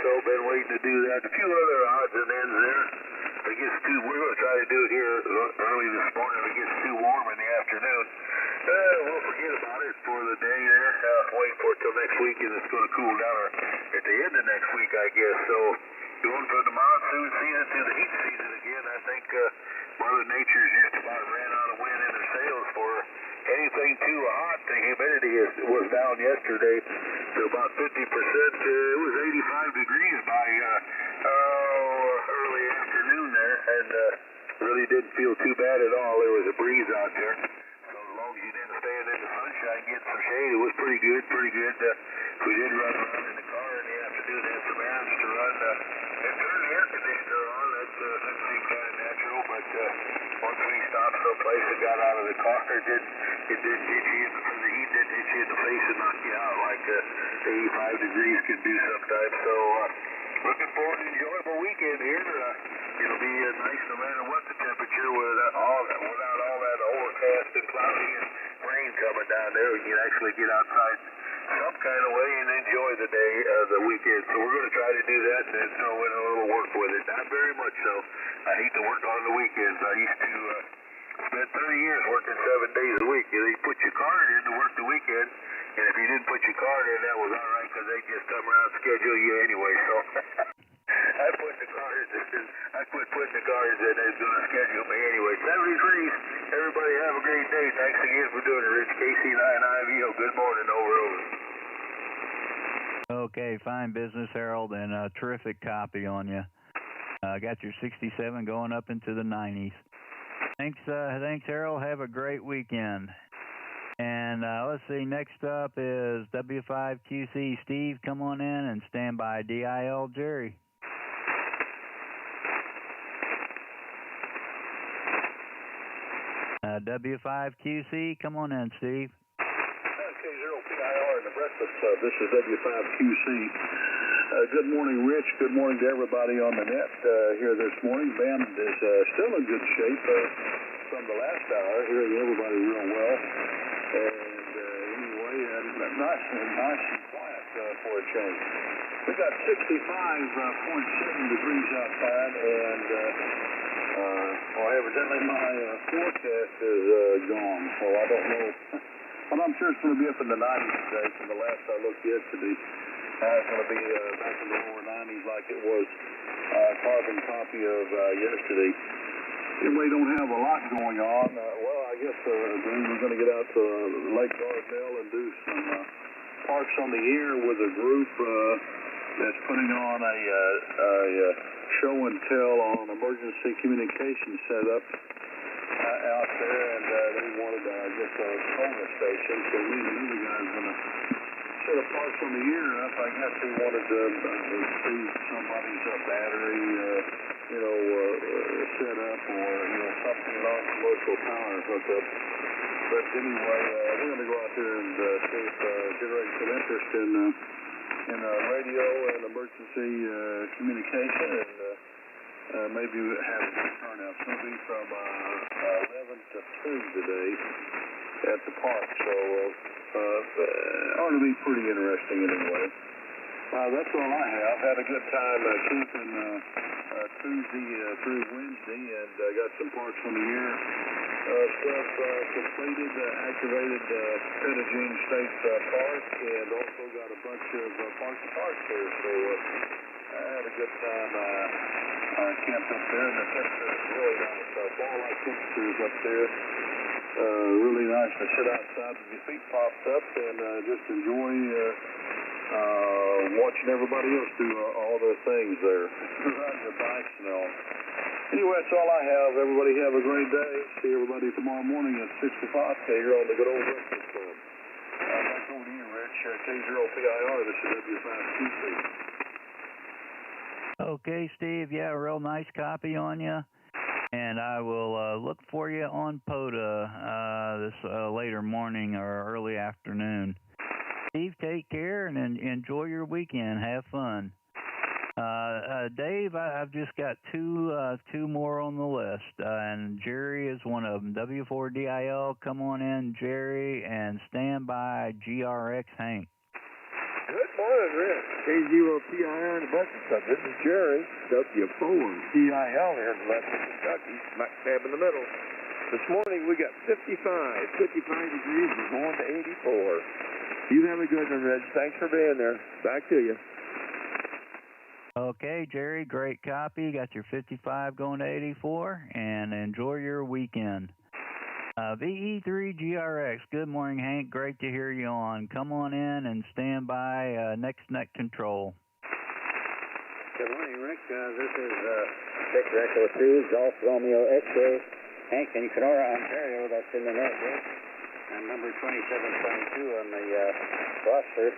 So been waiting to do that. A few other odds and ends there. If it gets too, we're going to try to do it here early this morning. If it gets too warm in the afternoon, we'll forget about it for the day there. Wait for it till next week, and it's going to cool down at the end of next week, I guess. So going from the monsoon season to the heat season again. I think Mother Nature's just about ran out of wind in her sails for anything too hot. The humidity was down yesterday to about 50%. It was 85 degrees by early afternoon there, and really didn't feel too bad at all. There was a breeze out there. So as long as you didn't stand in the sunshine getting some shade, it was pretty good, pretty good. We did run around in the car in the afternoon, had some errands to run, and turn the air conditioner on. That seemed kind of natural, but once we stopped someplace and got out of the car, it didn't hit you in the heat didn't hit you in the face and knock you out like 85 degrees can do sometimes. So looking forward to an enjoyable weekend here. It'll be nice no matter what the temperature, without all that overcast and cloudy and rain coming down there. We can actually get outside some kind of way and enjoy the day, the weekend. So we're going to try to do that and then throw in a little work with it. Not very much so. I hate to work on the weekends. I used to spend 30 years working 7 days a week. You put your card in to work the weekend, and if you didn't put your card in, that was all right because they just come around and schedule you anyway. So I quit putting the cards in. It's going to schedule me anyway. 70 degrees. Everybody have a great day. Thanks again for doing it, Rich. KC9IVO. Good morning. Over. Okay, fine business, Harold, and a terrific copy on you. Got your 67 going up into the 90s. Thanks, Harold. Have a great weekend. And let's see, next up is W5QC Steve. Come on in and stand by DIL Jerry. W5QC, come on in, Steve. K0PIR in the Breakfast Club. This is W5QC. Good morning, Rich. Good morning to everybody on the net here this morning. Band is still in good shape from the last hour, hearing everybody real well. And anyway, nice and quiet for a change. We got 65.7 degrees outside, and evidently my forecast is gone, so I don't know. But I'm sure it's going to be up in the 90s today. From the last I looked yesterday, it's going to be back in the lower 90s like it was carbon copy of yesterday. Anyway, don't have a lot going on. Well, I guess we're going to get out to Lake Gardell and do some Parks on the Air with a group that's putting on a show and tell on emergency communication setup out there, and they wanted, I guess, a sonar station. So me and the other guys are going to set up Parks on the Air up. I guess they wanted to see somebody's battery, set up, or something non-commercial power hookup. But anyway, we're going to go out there and see if generate some interest in radio and emergency communication, and maybe have a good turnout. It's going to be from 11 to 2 today at the park, so ought to be pretty interesting anyway. That's all I have. Had a good time camping Tuesday through Wednesday, and got some Parks on the Air stuff completed, activated Pettigene State Park, and also got a bunch of parks there. So I had a good time camped up there, and the temperature is really nice. Fall-like temperatures up there. Really nice to sit outside with your feet popped up and just enjoy watching everybody else do all their things there. Riding their bikes and all. Anyway, that's all I have. Everybody have a great day. See everybody tomorrow morning at 6 o'clock here on the good old Breakfast Club. Back over to you, Rich. K0PIR. This is W5QC. Okay, Steve. Yeah, a real nice copy on you. And I will look for you on POTA this later morning or early afternoon. Steve, take care and enjoy your weekend. Have fun. Dave, I've just got two more on the list, and Jerry is one of them. W4DIL, come on in, Jerry, and stand by GRX Hank. Good morning, Rick. K0PIR in the Breakfast Club. This is Jerry, W4DIL here in Lexington, Kentucky, smack dab in the middle. This morning we got 55 degrees. We're going to 84. You have a good one, Reg. Thanks for being there. Back to you. Okay, Jerry, great copy. Got your 55 going to 84, and enjoy your weekend. VE3GRX, good morning, Hank. Great to hear you on. Come on in and stand by next net control. Good morning, Rick. This is Victor Echo 2, Golf Romeo X-Ray, Hank in Kenora, Ontario. That's in the Northwest. And number 2722 on the roster.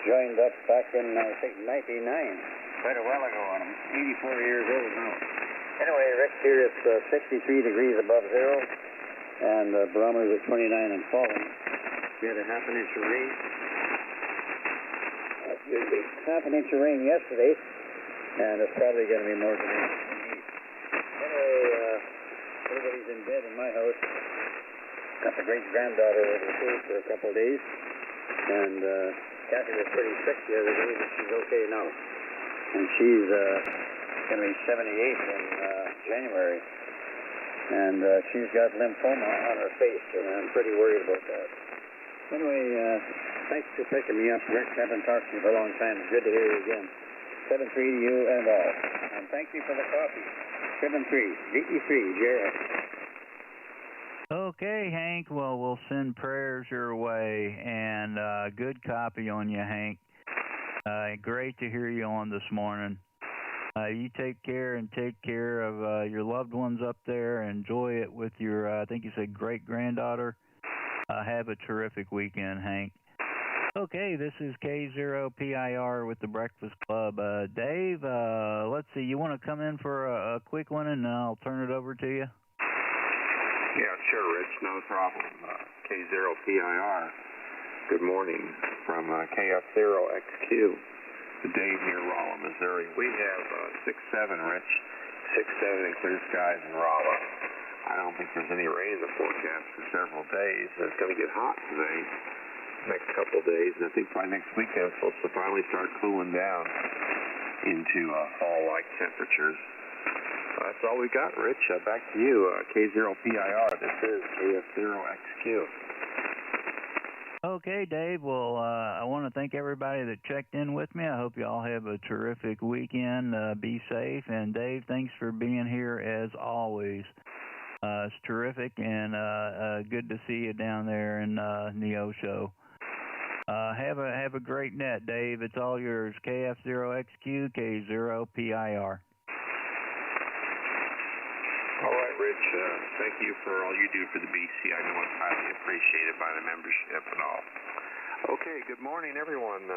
Joined up back in, I think, 99. Quite a while ago on him. 84 years old now. Anyway, Rick, here it's 63 degrees above zero. And the barometer's at 29 and falling. We had a half an inch of rain. Half an inch of rain yesterday. And it's probably going to be more than an inch tonight. Anyway, everybody's in bed in my house. Got the great-granddaughter over here for a couple of days. And Kathy was pretty sick the other day, but she's okay now. And she's going to be 78 in January. And she's got lymphoma on her face, and I'm pretty worried about that. Anyway, thanks for picking me up, Rick. Haven't talked to you for a long time. It's good to hear you again. 7-3 to you and all. And thank you for the coffee. 7-3, VE3, JRX. Okay, Hank. Well, we'll send prayers your way, and good copy on you, Hank. Great to hear you on this morning. You take care and take care of your loved ones up there. Enjoy it with your, I think you said great-granddaughter. Have a terrific weekend, Hank. Okay, this is K0PIR with the Breakfast Club. Dave, let's see, you want to come in for a quick one, and I'll turn it over to you? Yeah, sure, Rich. No problem. K0PIR. Good morning from KF0XQ. Dave near Rolla, Missouri. We have 6-7, Rich. 6-7 in clear skies in Rolla. I don't think there's any rain in the forecast for several days. It's going to get hot today, next couple of days, and I think by next weekend it's supposed to finally start cooling down into fall-like temperatures. That's all we got, Rich. Back to you, K0PIR. This is KF0XQ. Okay, Dave. Well, I want to thank everybody that checked in with me. I hope you all have a terrific weekend. Be safe. And, Dave, thanks for being here as always. It's terrific, and good to see you down there in Neosho. Have a great net, Dave. It's all yours. KF0XQ, K0PIR. All right, Rich. Thank you for all you do for the BC. I know it's highly appreciated by the membership and all. Okay, good morning, everyone.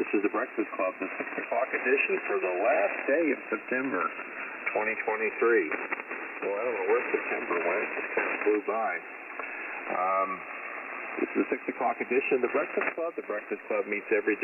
This is the Breakfast Club, the 6 o'clock edition for the last day of September 2023. Well, I don't know where September went. It just kind of flew by. This is the 6 o'clock edition of the Breakfast Club. The Breakfast Club meets every day.